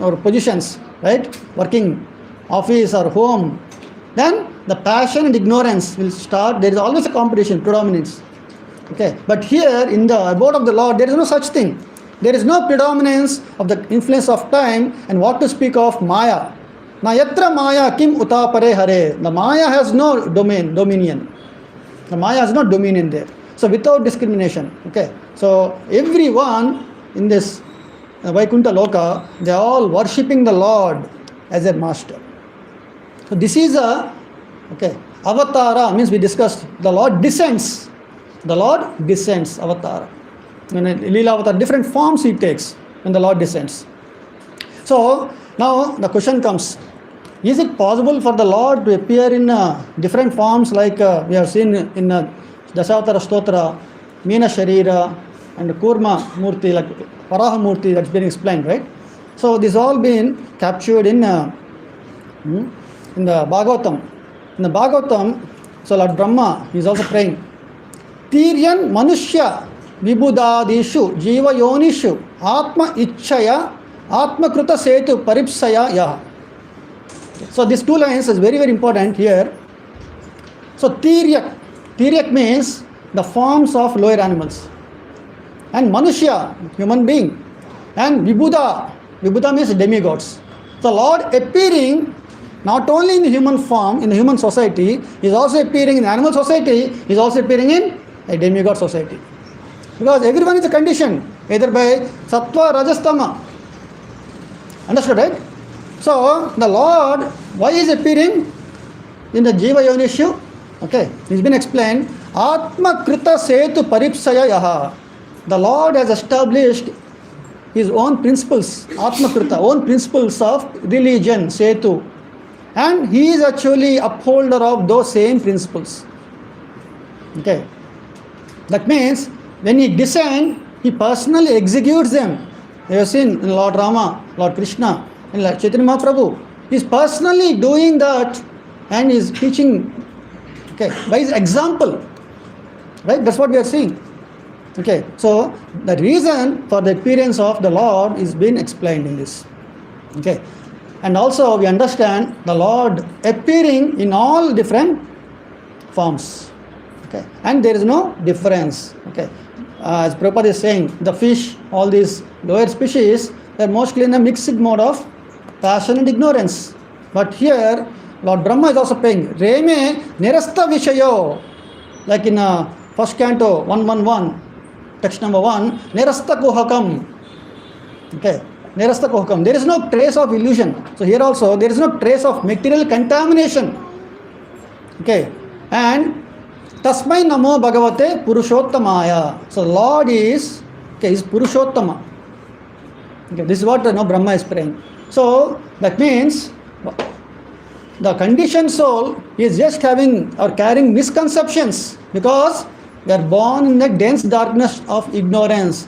our positions, right, working, office or home, then the passion and ignorance will start. There is always a competition, predominance. Okay, but here in the abode of the Lord, there is no such thing. There is no predominance of the influence of time, and what to speak of Maya. Na yatra Maya kim utapare hare. The Maya has no dominion. The Maya has no dominion there. So without discrimination. Okay. So everyone in this Vaikuntha Loka, they are all worshipping the Lord as their master. So this is a avatara means we discussed the Lord descends. The Lord descends, avatara. When Leela avatar, different forms he takes when the Lord descends. So now the question comes, is it possible for the Lord to appear in different forms like we have seen in Dasavatara Stotra, Meena Sharira and Kurma Murti, like Varaha Murti that's been explained, right? So this all been captured in the Bhagavatam. In the Bhagavatam, so Lord Brahma is also praying, Tiryan Manushya Vibudadishu Jiva Yonishu Atma Ichchaya Atma Kruta Setu Paripsaya Yaha. So these two lines is very, very important here. So Tiryak means the forms of lower animals. And Manushya, human being. And Vibhuda means demigods. The Lord appearing not only in the human form, in the human society, He is also appearing in the animal society, He is also appearing in a demigod society. Because everyone is a condition, either by Sattva, Rajas, Tama. Understood, right? So, the Lord, why is appearing in the Jiva Yonishu? Okay, it's been explained. Atma Krita Setu Paripsaya Yaha. The Lord has established His own principles, Atma Krita, own principles of religion, Setu. And He is actually upholder of those same principles. Okay. That means, when He descends, He personally executes them. You have seen in Lord Rama, Lord Krishna, and Lord Chaitanya Mahaprabhu. He is personally doing that and is teaching, by His example. Right? That's what we are seeing. Okay. So, the reason for the appearance of the Lord is being explained in this. Okay. And also, we understand the Lord appearing in all different forms. Okay. And there is no difference. Okay. As Prabhupada is saying, the fish, all these lower species, they are mostly in a mixed mode of passion and ignorance. But here, Lord Brahma is also saying, Reme nirasta vishayo. Like in first canto, 111, text number 1, nirasta kuhakam. Okay. Nirasta kuhakam. There is no trace of illusion. So here also, there is no trace of material contamination. Okay. And Tasmai Namo Bhagavate Purushottamaya. So Lord is Purushottama. Okay, this is what Brahma is praying. So that means the conditioned soul is just having or carrying misconceptions because we are born in the dense darkness of ignorance.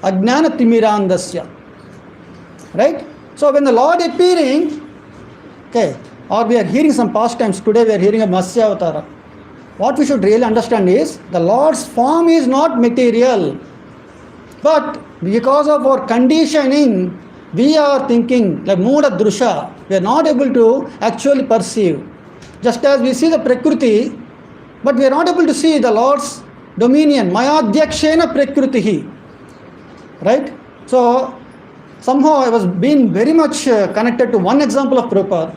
Ajnana Timirandasya. Right? So when the Lord appearing, or we are hearing some pastimes, today we are hearing of Matsya Avatara. What we should really understand is the Lord's form is not material. But because of our conditioning, we are thinking like Muda Drusha. We are not able to actually perceive. Just as we see the Prakriti, but we are not able to see the Lord's dominion. Mayadhyakshena Prakritihi. Right? So, somehow I was being very much connected to one example of Prabhupada.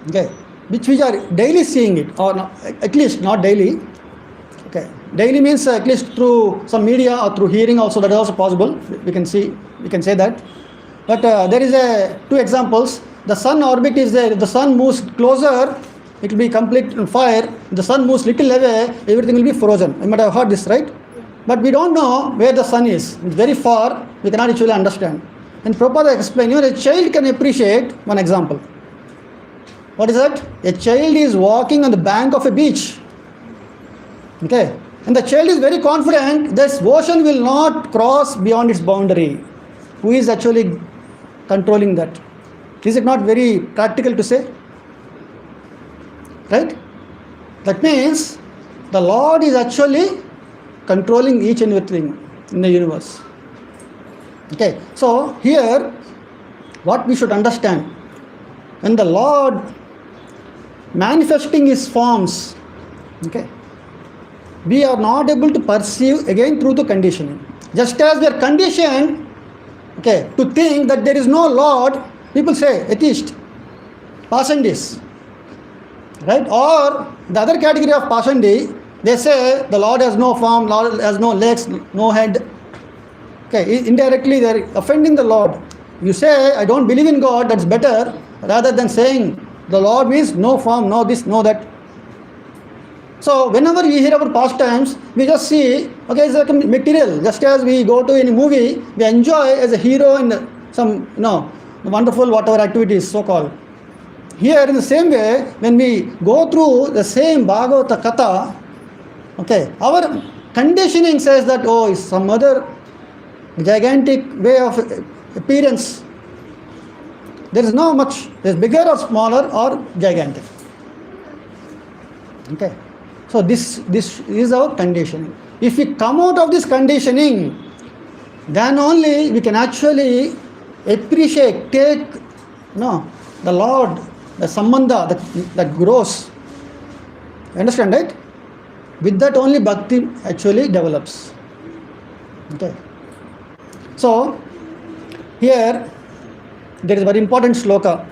Okay. Which we are daily seeing it, or not, at least not daily. Okay, daily means at least through some media or through hearing also, that is also possible. We can say that. But there is two examples. The sun orbit is there. If the sun moves closer, it will be complete on fire. If the sun moves little away, everything will be frozen. You might have heard this, right? But we don't know where the sun is. It's very far. We cannot actually understand. And Prabhupada explained, a child can appreciate one example. What is that? A child is walking on the bank of a beach. Okay. And the child is very confident this ocean will not cross beyond its boundary. Who is actually controlling that? Is it not very practical to say? Right? That means the Lord is actually controlling each and everything in the universe. Okay. So here, what we should understand, when the Lord manifesting His forms, we are not able to perceive again through the conditioning. Just as we are conditioned Okay, to think that there is no Lord, people say atheist, pashandis, right? Or the other category of pashandi, they say the Lord has no form, Lord has no legs, no head. Okay, indirectly they are offending the Lord. You say, I don't believe in God, that's better, rather than saying the Lord means no form, no this, no that. So whenever we hear about pastimes, we just see, okay, it's like a material. Just as we go to any movie, we enjoy as a hero in some, wonderful whatever activities, so-called. Here in the same way, when we go through the same Bhagavata Katha, okay, our conditioning says that, oh, it's some other gigantic way of appearance. There is no much, there is bigger or smaller or gigantic. Okay. So this is our conditioning. If we come out of this conditioning, then only we can actually appreciate, take the Lord, the sambandha that grows. You understand, right? With that only bhakti actually develops. Okay. So here there is a very important sloka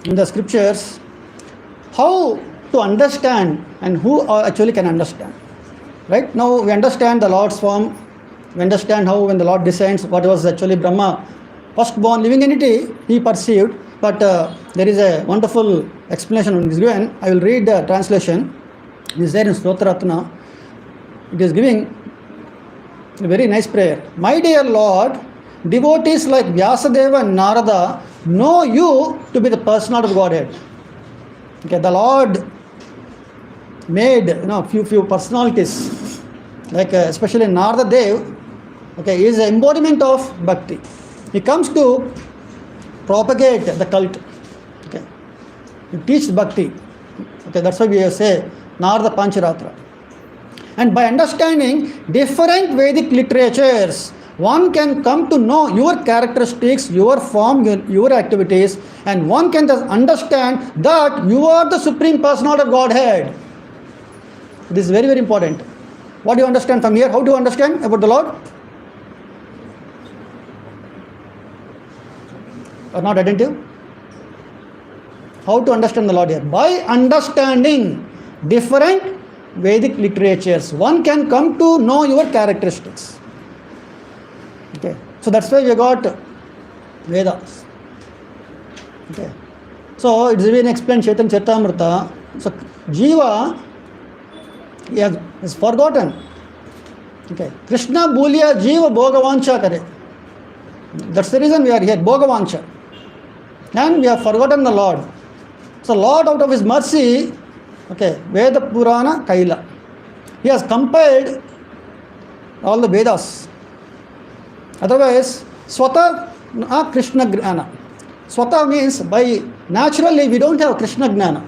in the scriptures. How to understand and who actually can understand. Right? Now we understand the Lord's form. We understand how when the Lord descends, what was actually Brahma, firstborn living entity, he perceived. But there is a wonderful explanation when it is given. I will read the translation. It is there in Stotraratna. It is giving a very nice prayer. My dear Lord, devotees like Vyasadeva and Narada know you to be the personality of Godhead. Okay, the Lord made few personalities, like especially Narada Dev. Okay, is an embodiment of bhakti. He comes to propagate the cult. Okay, he teaches bhakti. Okay, that's why we say Narada Pancharatra. And by understanding different Vedic literatures, one can come to know your characteristics, your form, your activities, and one can just understand that you are the Supreme Personality of Godhead. This is very, very important. What do you understand from here? How do you understand about the Lord? Are not attentive? How to understand the Lord here? By understanding different Vedic literatures, one can come to know your characteristics. Okay, so that's why we got Vedas. Okay, so it's been explained Chaitanya Charitamrita. So Jiva is forgotten. Okay, Krishna Bhulya Jiva Bhogavancha Kare. That's the reason we are here, Bhogavancha. And we have forgotten the Lord. So Lord, out of His mercy, okay, Veda Purana Kaila, He has compiled all the Vedas. Otherwise, Swata Krishna Gnana. Swata means by naturally we don't have Krishna Gnana.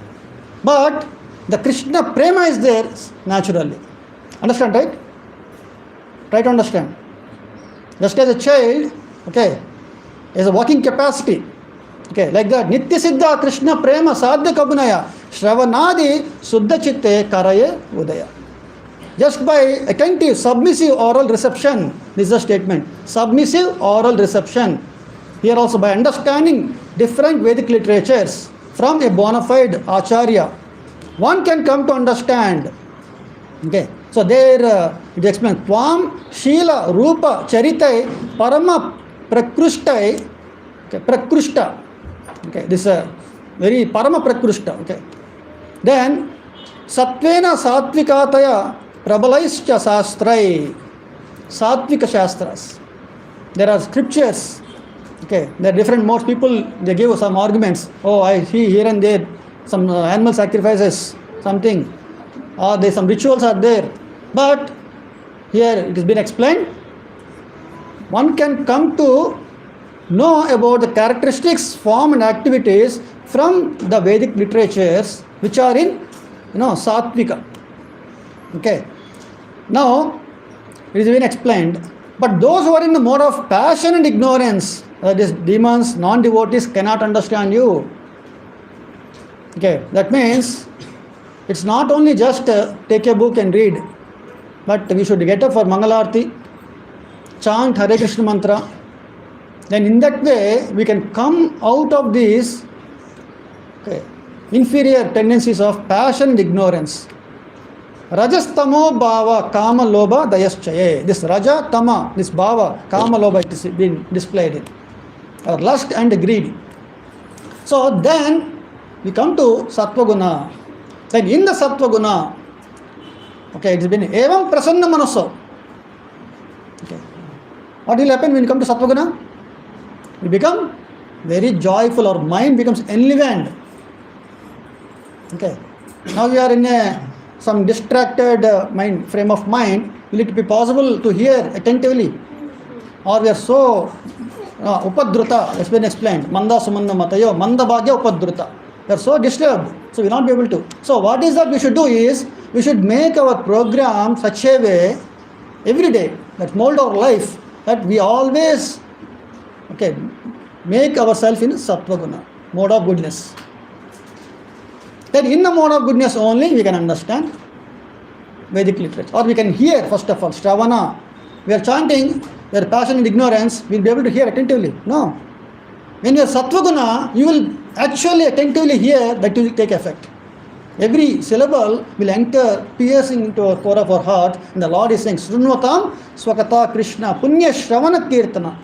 But the Krishna Prema is there naturally. Understand, right? Try to understand. Just as a child, okay, has a working capacity. Okay, like that. Nitya Siddha Krishna Prema Sadhya Kabunaya Shravanadi Suddha Chitte Karaye Udaya. Just by attentive, submissive oral reception, this is a statement. Submissive oral reception. Here also by understanding different Vedic literatures from a bona fide Acharya, one can come to understand. Okay, so there it explains Tvam Shila Rupa Charitai Parama Prakrushtai. Okay, Prakrushta. Okay, this is a very Parama Prakrushta. Okay, then Satvena Satvikataya Prabalaischa Sastrai. Satvika Shastras. There are scriptures. Okay, there are different modes. People, they give some arguments. Oh, I see here and there some animal sacrifices, something. Or there some rituals are there. But here it has been explained. One can come to know about the characteristics, form and activities from the Vedic literatures which are in, Satvika. Okay. Now, it has been explained. But those who are in the mode of passion and ignorance, that is demons, non-devotees, cannot understand you. Okay. That means it's not only just take a book and read, but we should get up for Mangalarti, chant Hare Krishna mantra, Then in that way, we can come out of these inferior tendencies of passion and ignorance. Rajastamo bhava kama lobha dayaschaye. This raja tama, this bhava kama lobha, it is being displayed in lust and greed. So then we come to sattva guna. Then in the sattva guna, it has been evam prasanna manaso. What will happen when you come to sattva guna? We become very joyful. Our mind becomes enlivened. Now we are in some distracted frame of mind. Will it be possible to hear attentively? Or we are so upadruta, has been explained. Manda sumanna matayo, manda bhagya upadruta. We are so disturbed, so we will not be able to. So what is that we should do is, we should make our program such a way, every day, that mold our life, that we always make ourselves in sattva guna, mode of goodness. Then in the mode of goodness only we can understand Vedic literature, or we can hear. First of all, Shravana, we are chanting, we are passion and ignorance, we will be able to hear attentively. No. When you are sattva guna, you will actually attentively hear, that will take effect. Every syllable will enter, piercing into our core of our heart, and the Lord is saying, Srunvatam Swakata Krishna Punya Shravana Kirtana.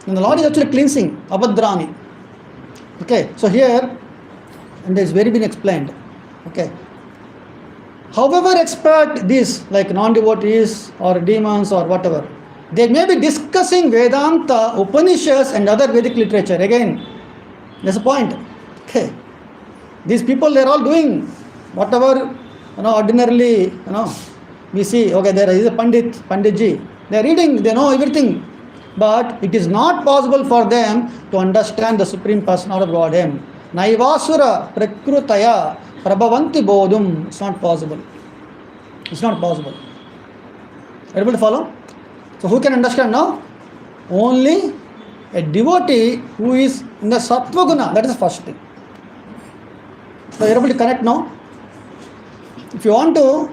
And the Lord is actually cleansing, Abhadrani. So here, and it's very been explained. However expert these, like non-devotees or demons or whatever, they may be discussing Vedanta, Upanishads and other Vedic literature. Again, there's a point. These people, they're all doing whatever, ordinarily, we see, there is a Panditji. They're reading, they know everything. But it is not possible for them to understand the Supreme Personality of Godhead. Naivasura prakrutaya prabhavanti bodhum. It's not possible. It's not possible. Are you able to follow? So who can understand now? Only a devotee who is in the sattva guna. That is the first thing. So you are able to connect now? If you want to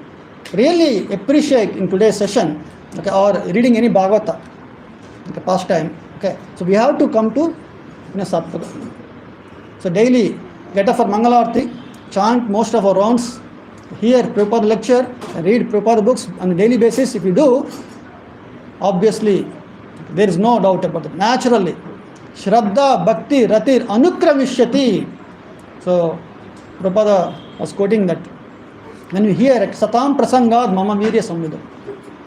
really appreciate in today's session, or reading any Bhagavata, past time, so we have to come to sattva guna. So daily, get up for Mangalarti, chant most of our rounds, hear Prabhupada lecture, read Prabhupada books on a daily basis. If you do, obviously, there is no doubt about it. Naturally, Shraddha, Bhakti, Ratir, Anukravishyati. So, Prabhupada was quoting that. When we hear it, Satam Prasangad Mama Virya Samvidam.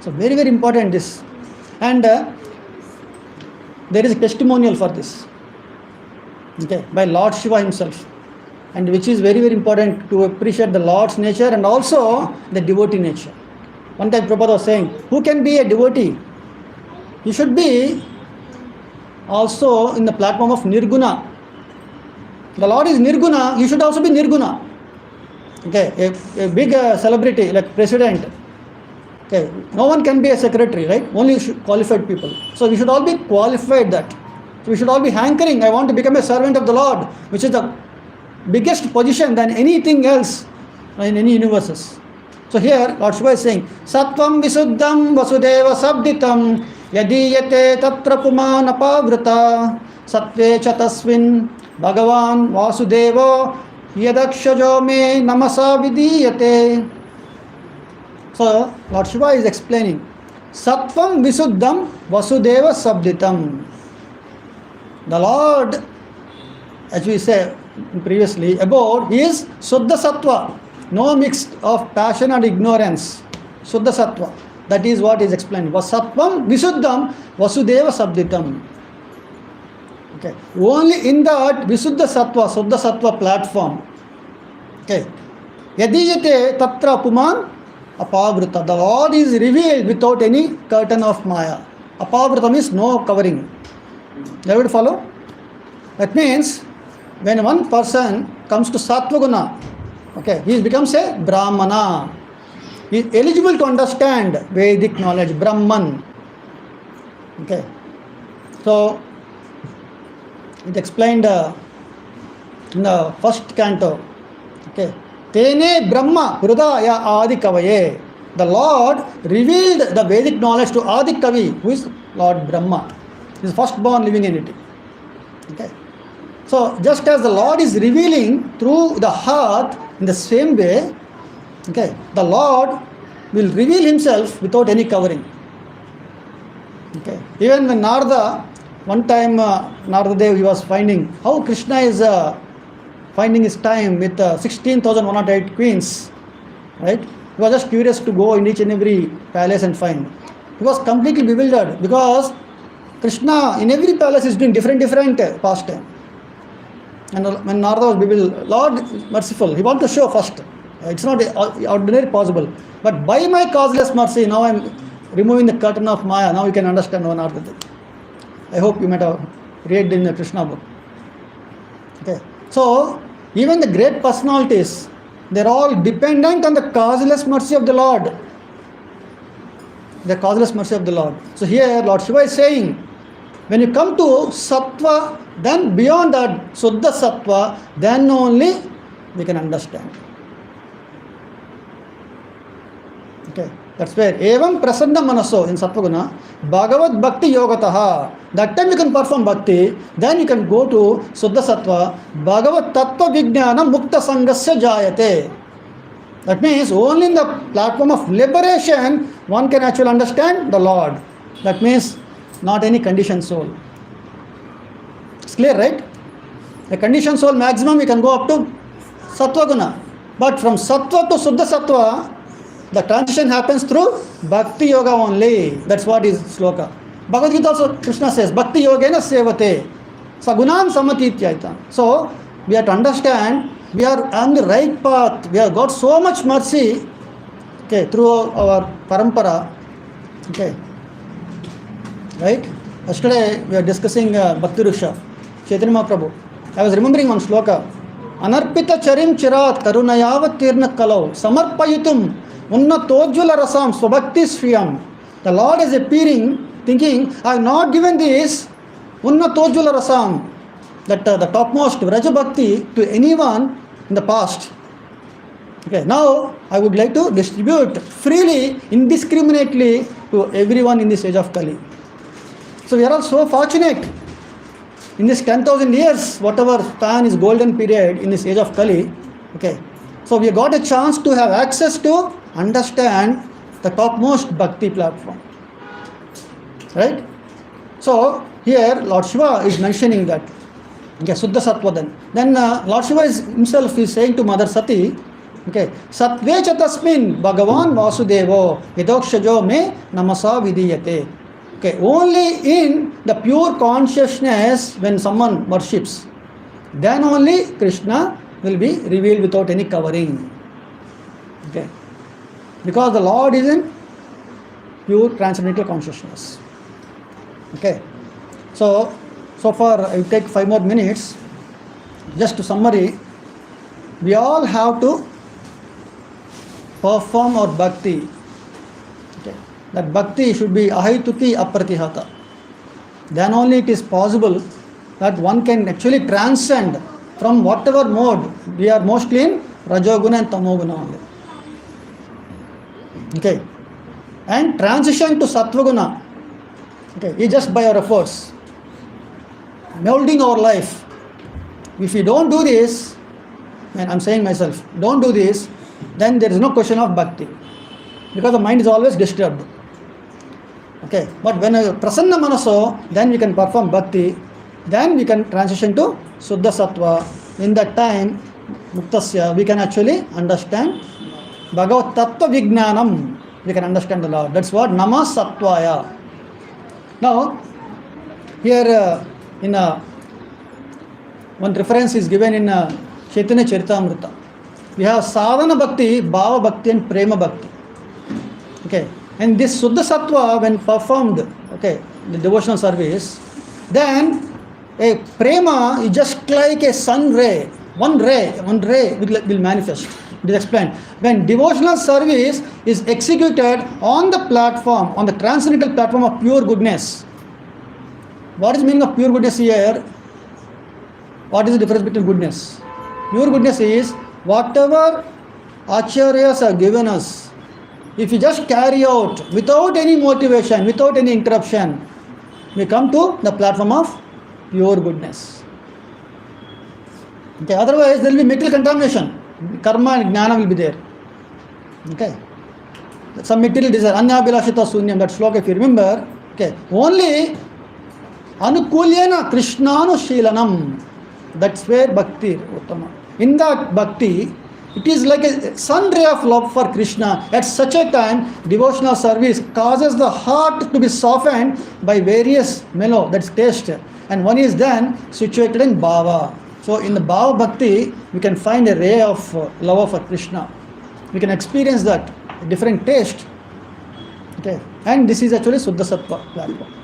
So, very, very important this. And there is a testimonial for this. By Lord Shiva himself, and which is very, very important to appreciate the Lord's nature and also the devotee nature. One time Prabhupada was saying, who can be a devotee? You should be also in the platform of Nirguna. The Lord is Nirguna, you should also be Nirguna. A big celebrity like president. No one can be a secretary, right? Only qualified people. So we should all be qualified that. So we should all be hankering, I want to become a servant of the Lord, which is the biggest position than anything else in any universes. So here Lord Shiva is saying, Sattvam Visuddham Vasudeva Sabditam Yadiyate Tatra Puman Apavrita Sattve Chatasvin Bhagavan Vasudeva Yadakshajo Me Namasa Vidiyate. So Lord Shiva is explaining, Sattvam Visuddham Vasudeva Sabditam. The Lord, as we said previously above, he is Suddha Sattva, no mix of passion and ignorance. Suddha Sattva. That is what is explained. Vasattvam Visuddham Vasudeva Sabditam. Only in that Visuddha Sattva, Suddha Sattva platform. Yadiyate Tatra Puman Apavrita. The Lord is revealed without any curtain of Maya. Apavrita means no covering. You will follow? That means when one person comes to Sattva Guna, he becomes a Brahmana. He is eligible to understand Vedic knowledge, Brahman. So it explained in the first canto. Tene Brahma Hrudaya Adi Kavaye. The Lord revealed the Vedic knowledge to Adi Kavi, who is Lord Brahma. is firstborn living entity. Okay. So just as the Lord is revealing through the heart, in the same way, okay, the Lord will reveal himself without any covering. Okay. Even when Narada, one time Narada Dev, he was finding how Krishna is finding his time with 16,108 queens, right? He was just curious to go in each and every palace and find. He was completely bewildered because Krishna in every palace is doing different pastime. And when Narada was bewildered, Lord merciful, he wanted to show first. It's not ordinary possible. But by my causeless mercy, now I am removing the curtain of Maya. Now you can understand one Narada Dev. I hope you might have read in the Krishna book. Okay. So, even the great personalities, they're all dependent on the causeless mercy of the Lord. The causeless mercy of the Lord. So here Lord Shiva is saying, when you come to Sattva, then beyond that Suddha Sattva, then only we can understand. Okay. That's where Evam Prasanna Manaso in Sattvaguna, Bhagavad Bhakti Yogataha. That time you can perform Bhakti, then you can go to Suddha Sattva, Bhagavad Tattva Vijnana Mukta Sangasya Jayate. That means only in the platform of liberation one can actually understand the Lord. That means not any conditioned soul. It's clear, right? A conditioned soul maximum you can go up to Sattva Guna. But from Sattva to Suddha Sattva, the transition happens through Bhakti Yoga only. That's what is sloka. Bhagavad Gita also Krishna says, Bhakti Yogena Sevate. Sagunam Samatityaita. So, we have to understand we are on the right path. We have got so much mercy, okay, through our parampara. Okay. Right? Yesterday we were discussing Bhakti Rusha, Chaitanya Mahaprabhu. I was remembering one sloka. Anarpita charim chirat karunayavat tirna kalau samarpayitum unnatojjula rasam swabhakti shriyam. The Lord is appearing, thinking, I have not given this unnatojjula rasam, that the topmost Vraja Bhakti to anyone in the past. Okay, now I would like to distribute freely, indiscriminately to everyone in this age of Kali. So we are all so fortunate. In this 10,000 years, whatever span is golden period in this age of Kali, okay, so we got a chance to have access to understand the topmost bhakti platform. Right? So here Lord Shiva is mentioning that. Okay, Suddha Sattva then. Then Lord Shiva himself is saying to Mother Sati, okay, Sattve cha tasmin Bhagavan Vasudevo Yadokshajo me namasa vidiyate. Okay, only in the pure consciousness when someone worships, then only Krishna will be revealed without any covering. Okay, because the Lord is in pure transcendental consciousness. Okay, so far I will take 5 more minutes. Just to summary, we all have to perform our bhakti. Okay, that bhakti should be ahituki apratihata. Then only it is possible that one can actually transcend from whatever mode. We are mostly in Rajoguna and Tamoguna only. Okay, and transition to Sattvaguna, okay, is just by our efforts, molding our life. If we don't do this, and I'm saying myself, don't do this, then there is no question of bhakti, because the mind is always disturbed. Okay, but when a prasanna manaso, then we can perform bhakti, then we can transition to Suddha Sattva. In that time, Muktasya, we can actually understand Bhagavat Tattva Vijnanam. We can understand the Lord. That's what Nama Sattvaya. Now, here in one reference is given in Chaitanya Charitamrita. We have Sadhana Bhakti, Bhava Bhakti and Prema Bhakti. Okay, and this Suddha Sattva when performed, okay, the devotional service, then a Prema is just like a sun ray. One ray will manifest. It is explained. When devotional service is executed on the platform, on the transcendental platform of pure goodness. What is the meaning of pure goodness here? What is the difference between goodness? Pure goodness is whatever acharyas are given us, if you just carry out without any motivation, without any interruption, we come to the platform of pure goodness. Okay, otherwise there will be material contamination. Karma and jnana will be there. Okay. Some material desire. Anyabhilashita sunyam, that sloka if you remember. Okay. Only anukulyena krishnanu shilanam. That's where bhakti uttama. In that bhakti, it is like a sun ray of love for Krishna. At such a time, devotional service causes the heart to be softened by various mellow, that's taste. And one is then situated in bhava. So in the bhava bhakti, we can find a ray of love for Krishna. We can experience that, a different taste. Okay. And this is actually Suddha Sattva platform.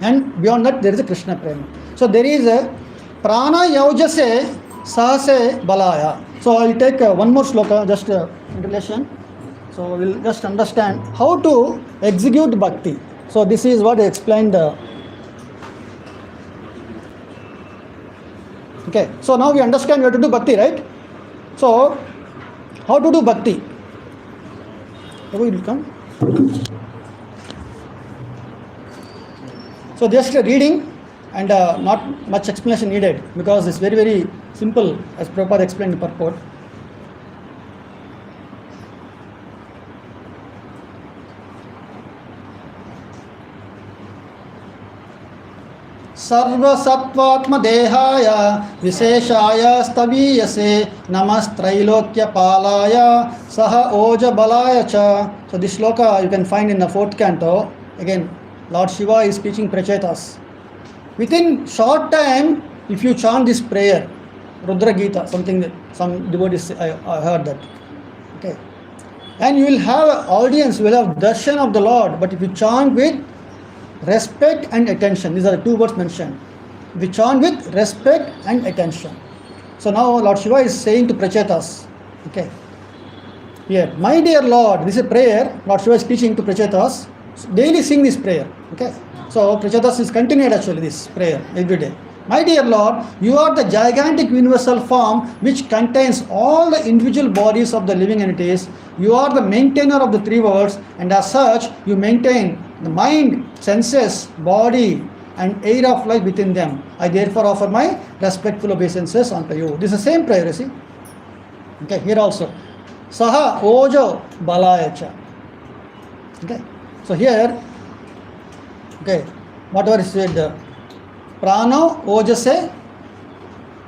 And beyond that, there is a Krishna Prema. So there is a Prana Yaujase Sahase Balaya. So I will take one more sloka, just in relation. So we will just understand how to execute bhakti. So this is what I explained. Okay, so now we understand we have to do bhakti, right? So, how to do bhakti? Who will come? So just reading and not much explanation needed because it's very, very simple as Prabhupada explained in purport. सर्वसत्वात्म देहाय विशेषाय स्तवीयसे नमस्त्रैलोक्य पालाय सह ओज बलाय च. So this shloka you can find in the 4th canto. Again, Lord Shiva is teaching Prachetas. Within short time, if you chant this prayer, Rudra Gita, something that some devotees I heard that. Okay, and you will have an audience, you will have darshan of the Lord. But if you chant with respect and attention, these are the two words mentioned. We chant with respect and attention. So now Lord Shiva is saying to Prachetas, okay, here, my dear Lord, this is a prayer. Lord Shiva is teaching to Prachetas. Daily sing this prayer. Okay, so Prachetas is continued actually this prayer every day. My dear Lord, you are the gigantic universal form which contains all the individual bodies of the living entities. You are the maintainer of the three worlds, and as such, you maintain the mind, senses, body, and air of life within them. I therefore offer my respectful obeisances unto you. This is the same prayer, you see. Okay, here also. Saha ojo balayacha. Okay, so here, okay, whatever is said, prana ojase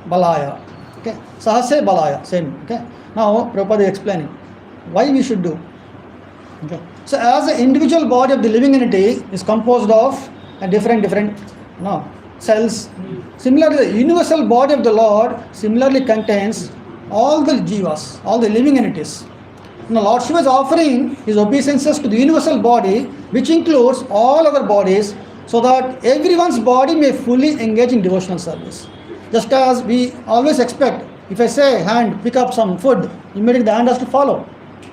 balaya. Okay, sahase balaya, same. Okay, now Prabhupada is explaining why we should do. Okay, so as the individual body of the living entity is composed of different cells, similarly the universal body of the Lord similarly contains all the jivas, all the living entities. Now Lord Shiva is offering his obeisances to the universal body, which includes all other bodies, so that everyone's body may fully engage in devotional service. Just as we always expect, if I say hand, pick up some food, immediately the hand has to follow.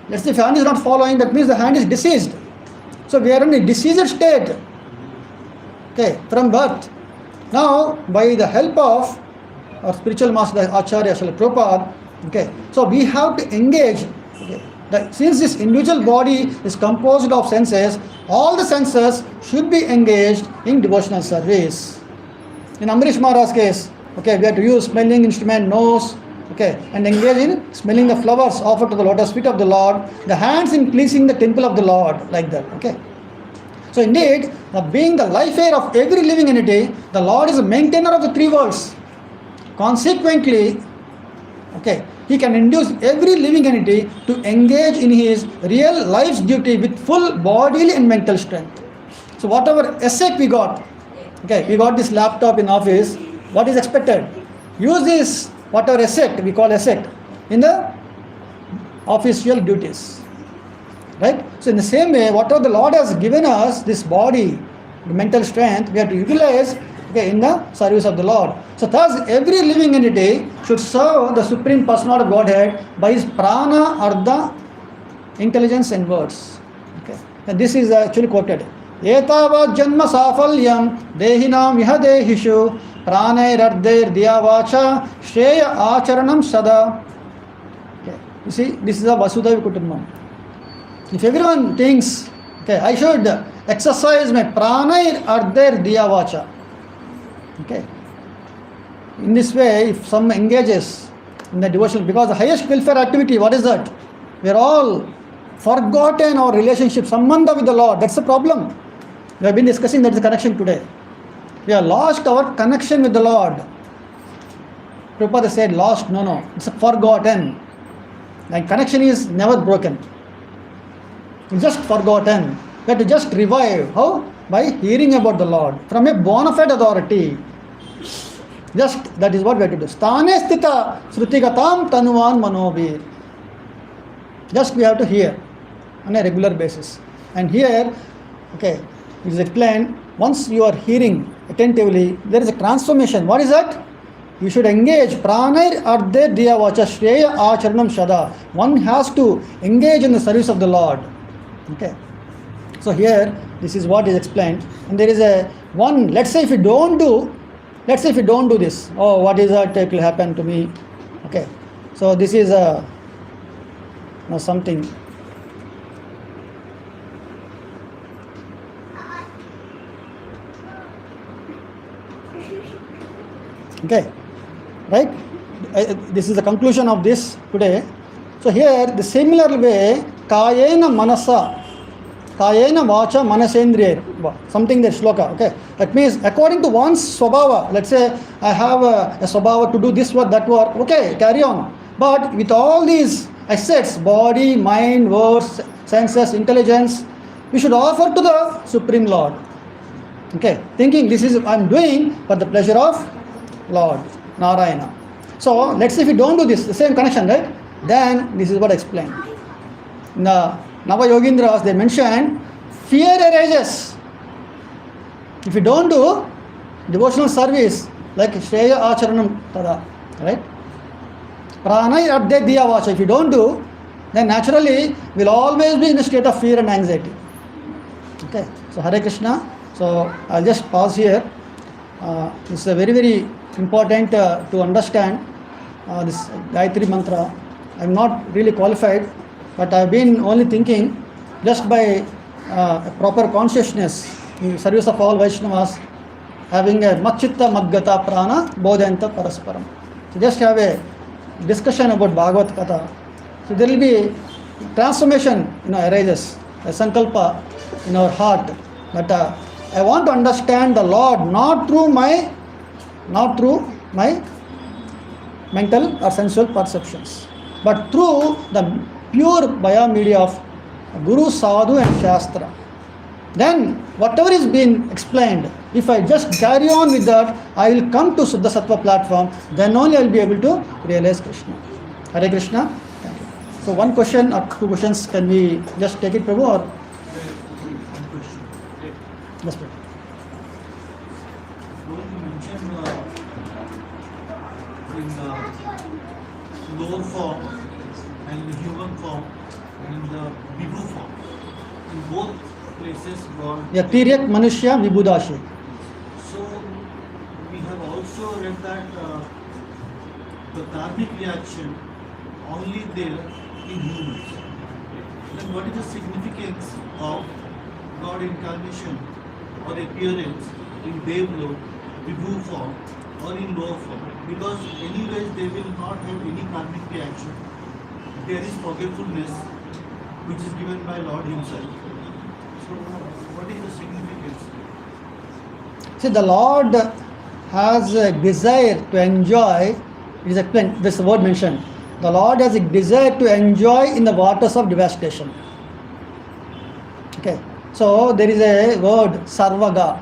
Let's say if the hand is not following, that means the hand is diseased. So we are in a diseased state, okay, from birth. Now, by the help of our spiritual master, Acharya Srila Prabhupada, okay, so we have to engage. Okay, since this individual body is composed of senses, all the senses should be engaged in devotional service. In Amrish Maharaj's case, okay, we have to use smelling instrument, nose, okay, and engage in smelling the flowers offered to the lotus feet of the Lord, the hands in cleansing the temple of the Lord, like that. Okay. So indeed, being the life air of every living entity, the Lord is a maintainer of the three worlds. Consequently, okay, he can induce every living entity to engage in his real life's duty with full bodily and mental strength. So whatever asset we got, okay, we got this laptop in office, what is expected? Use this, whatever asset, we call asset, in the official duties. Right? So in the same way, whatever the Lord has given us, this body, the mental strength, we have to utilize, okay, in the service of the Lord. So thus, every living entity should serve the Supreme Personality of Godhead by his prana, ardha, intelligence and words. Okay. And this is actually quoted. Etava janma safalyam dehinam iha dehishu pranair ardher diyavacha shreya acharanam sada. Okay. You see, this is a Vasudhaiva Kutumbam. If everyone thinks Okay, I should exercise my prana ardher diya vacha. Okay. In this way, if some engages in the devotional, because the highest welfare activity, what is that? We are all forgotten our relationship, sambandha with the Lord. That's the problem. We have been discussing that is the connection today. We have lost our connection with the Lord. Prabhupada said lost, no, it's forgotten. And connection is never broken. It's just forgotten. We have to just revive. How? By hearing about the Lord from a bona fide authority. Just that is what we have to do. Sthane sthita srutigatam tanuvan manobir. Just we have to hear on a regular basis. And here, okay, it is explained, once you are hearing attentively, there is a transformation. What is that? You should engage pranair ardhe diya vacha shreya acharanam shada. One has to engage in the service of the Lord. Okay. So here, this is what is explained. And there is a one, let's say if you don't do this, oh, what is that? It will happen to me. Okay. So this is something. Okay. Right? This is the conclusion of this today. So here, the similar way, kayena vacha manasendriya, something that shloka, okay. That means according to one's swabhava, let's say I have a swabhava to do this work, that work, okay, carry on. But with all these assets, body, mind, words, senses, intelligence, we should offer to the Supreme Lord. Okay, thinking this is I'm doing for the pleasure of Lord, Narayana. So let's say if we don't do this, the same connection, right? Then this is what I explained. In the Nava Yogindras, they mentioned fear arises. If you don't do devotional service, like Shreya Acharanam Tada, right? Pranay Ardhe Diya Vacha, if you don't do, then naturally we'll always be in a state of fear and anxiety. Okay, so Hare Krishna. So I'll just pause here. This is a very, very important to understand this Gayatri Mantra. I'm not really qualified, but I've been only thinking just by a proper consciousness in service of all Vaishnavas, having a Machitta Madgata Prana Bodhanta Parasparam. So just have a discussion about Bhagavad Katha. So there will be transformation, arises, a sankalpa in our heart that I want to understand the Lord not through my mental or sensual perceptions, but through the pure via media of Guru, Sadhu and Shastra. Then whatever is being explained, if I just carry on with that, I will come to Suddha Sattva platform, then only I will be able to realize Krishna. Hare Krishna. Thank you. So one question or two questions, can we just take it, Prabhu? Or? Yes, Prabhu. In the lower form and in the human form and in the Vibhu form. In both places God... Yatiryak Manushya Vibhudashi. So we have also read that the karmic reaction only there in humans. Then what is the significance of God incarnation or appearance in Devlok, Vibhu form or in lower form? Because anyways they will not have any karmic reaction. There is forgetfulness which is given by Lord himself. So what is the significance? See, the Lord has a desire to enjoy, it is explained, this word mentioned, the Lord has a desire to enjoy in the waters of devastation. Okay, so there is a word, Sarvaga.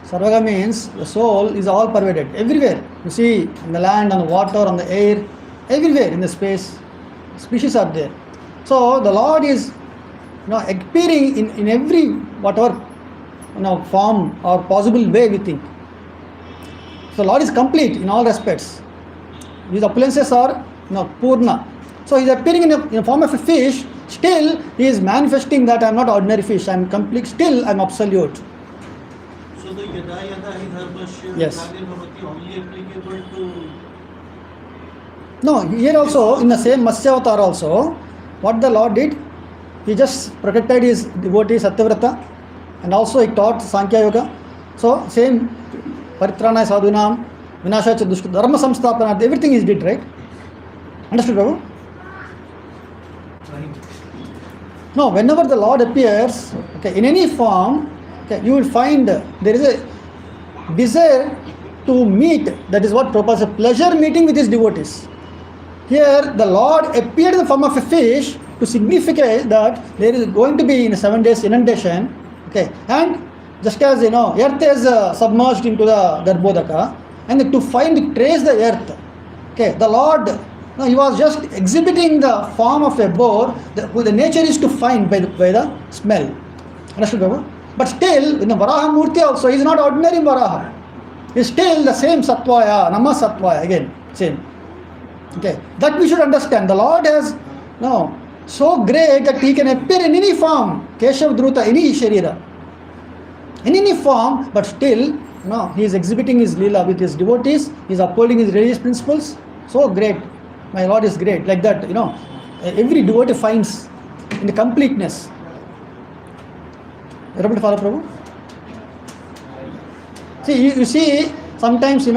Sarvaga means the soul is all pervaded, everywhere. You see, in the land, on the water, on the air, everywhere in the space, species are there. So the Lord is appearing in every whatever form or possible way we think. So Lord is complete in all respects. His opulences are Purna. So he is appearing in a form of a fish. Still he is manifesting that I am not ordinary fish. I am complete. Still I am absolute. So the Yada Yada Hidharmashya Yes. only applicable to... No, here also in the same Matsya Avatar also, what the Lord did, he just protected his devotee Satyavrata, and also he taught Sankhya Yoga. So same Paritranaya Sadhunam, Vinashaya Dushkritam, Dharma Samsthapanat, everything he did, right? Understood, Prabhu? No, whenever the Lord appears, okay, in any form, okay, you will find there is a desire to meet. That is what Prabhupada said, pleasure meeting with his devotees. Here, the Lord appeared in the form of a fish to signify that there is going to be in 7 days inundation. Okay, and just as earth is submerged into the Garbhodaka, and to trace the earth. Okay, the Lord, he was just exhibiting the form of a boar, who the nature is to find by the smell. Understood, Baba? But still, in the Varaha Murti also, he is not ordinary Varaha. He is still the same Satvaya, Nama Satvaya, again, same. Okay, that we should understand. The Lord has so great that he can appear in any form, Keshav Druta, any Sharira, in any form, but still, he is exhibiting his Leela with his devotees, he is upholding his religious principles. So great. My Lord is great. Like that, every devotee finds in the completeness. You're able to follow, Prabhu? See, you see, sometimes,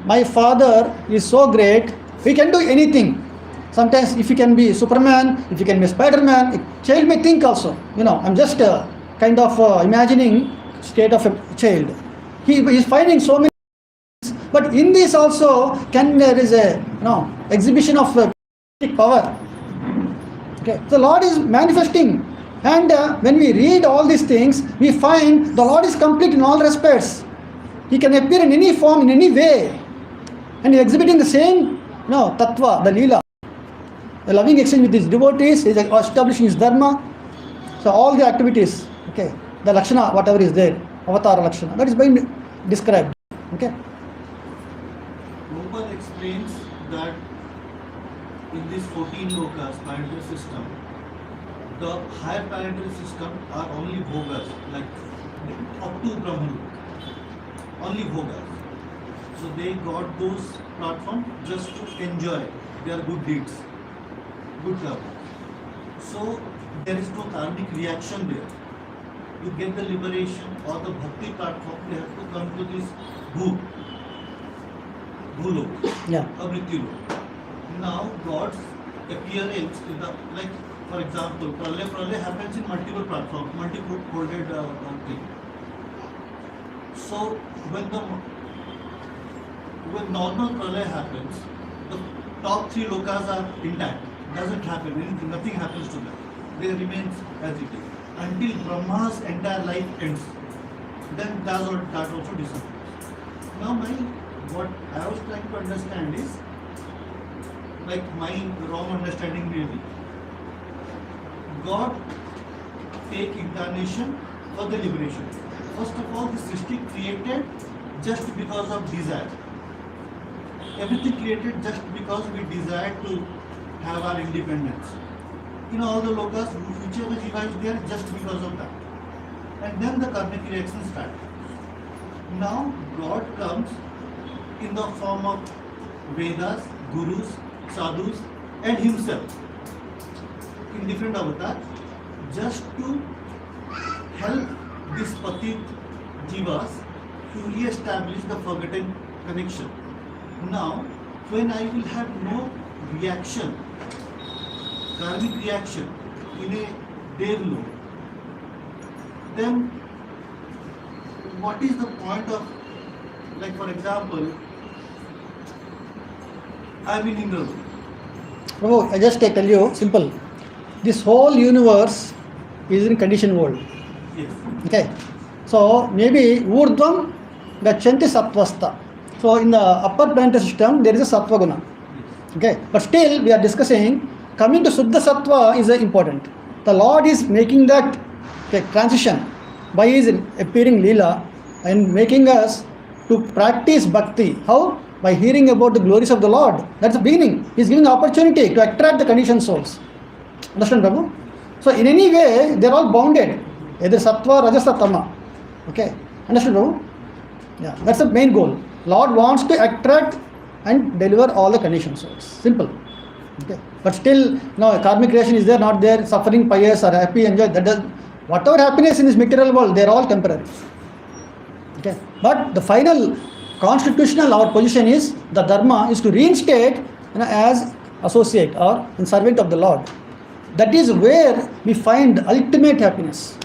my father is so great, he can do anything. Sometimes if he can be Superman, if he can be Spider-Man, a child may think also, I'm just kind of imagining state of a child. He is finding so many things, but in this also, there is a exhibition of power. Okay, the Lord is manifesting. And when we read all these things, we find the Lord is complete in all respects. He can appear in any form, in any way. And he is exhibiting the same tattva, the Leela. The loving exchange with his devotees, he is establishing his dharma. So all the activities, okay, the Lakshana, whatever is there, Avatar Lakshana, that is being described. Okay. Prabhupada explains that in this 14 lokas, planetary system, the higher planetary system are only bhogas, like up to Brahma, only bhogas. So they got those platforms just to enjoy their good deeds, good karma. So there is no karmic reaction there. To get the liberation or the bhakti platform, they have to come to this bhulok, Abritilok. Now God's appearance in the, like, for example, pralaya happens in multiple platforms, multi-folded thing. So when normal pralaya happens, the top 3 lokas are intact. Doesn't happen, nothing happens to them. They remain as it is until Brahma's entire life ends. Then that also disappears. Now what I was trying to understand is, like my wrong understanding maybe, God take incarnation for the liberation. First of all, this Srishti created just because of desire. Everything created just because we desire to have our independence. All the lokas, whichever jiva is there, just because of that. And then the karmic reaction starts. Now God comes in the form of Vedas, Gurus, Sadhus, and Himself in different avatars, just to help these patit jivas to re-establish the forgotten connection. Now, when I will have no reaction, karmic reaction in a Dev lok, then what is the point of, like for example, I am in Indra. Prabhu, I just tell you, simple. This whole universe is in conditioned world. Yes. Okay. So maybe Urdhvam Gachanti Sattvastha. So in the upper planetary system, there is a Sattva Guna. Okay. But still, we are discussing, coming to Suddha Sattva is important. The Lord is making that transition by his appearing Leela and making us to practice bhakti. How? By hearing about the glories of the Lord. That's the beginning. He is giving opportunity to attract the conditioned souls. Understand, Prabhu? So in any way, they are all bounded. Either Sattva, Rajasa, Tama. Okay. Understand, Prabhu? Yeah. That's the main goal. Lord wants to attract and deliver all the conditioned souls. Simple. Okay. But still, karmic creation is there, not there, suffering, pious or happy, enjoy. That does whatever happiness in this material world, they are all temporary. Okay. But the final constitutional our position is the dharma is to reinstate as associate or in servant of the Lord. That is where we find ultimate happiness.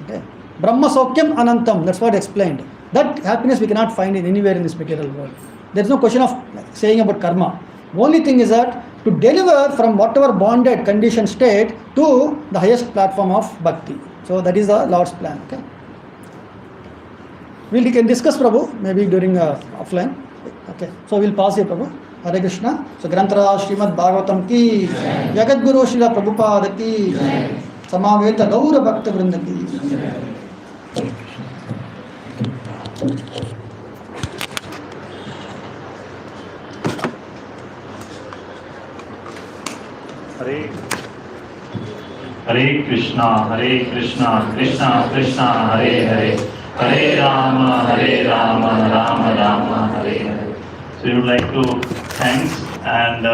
Okay. Brahma Sokyam Anantam, that's what explained. That happiness we cannot find in anywhere in this material world. There is no question of saying about karma. Only thing is that to deliver from whatever bonded conditioned state to the highest platform of bhakti. So that is the Lord's plan. Okay. We can discuss, Prabhu, maybe during offline. Okay. So we'll pause here, Prabhu. Hare Krishna. So Granthara Srimad Bhagavatam ki, Jagat Guru Srila Prabhupada ki, Samaveta Gaura Bhakta Vrinda ki. Hare Krishna, Krishna Krishna, Hare Hare, Hare Rama, Rama Rama, Hare Hare. So we would like to thanks and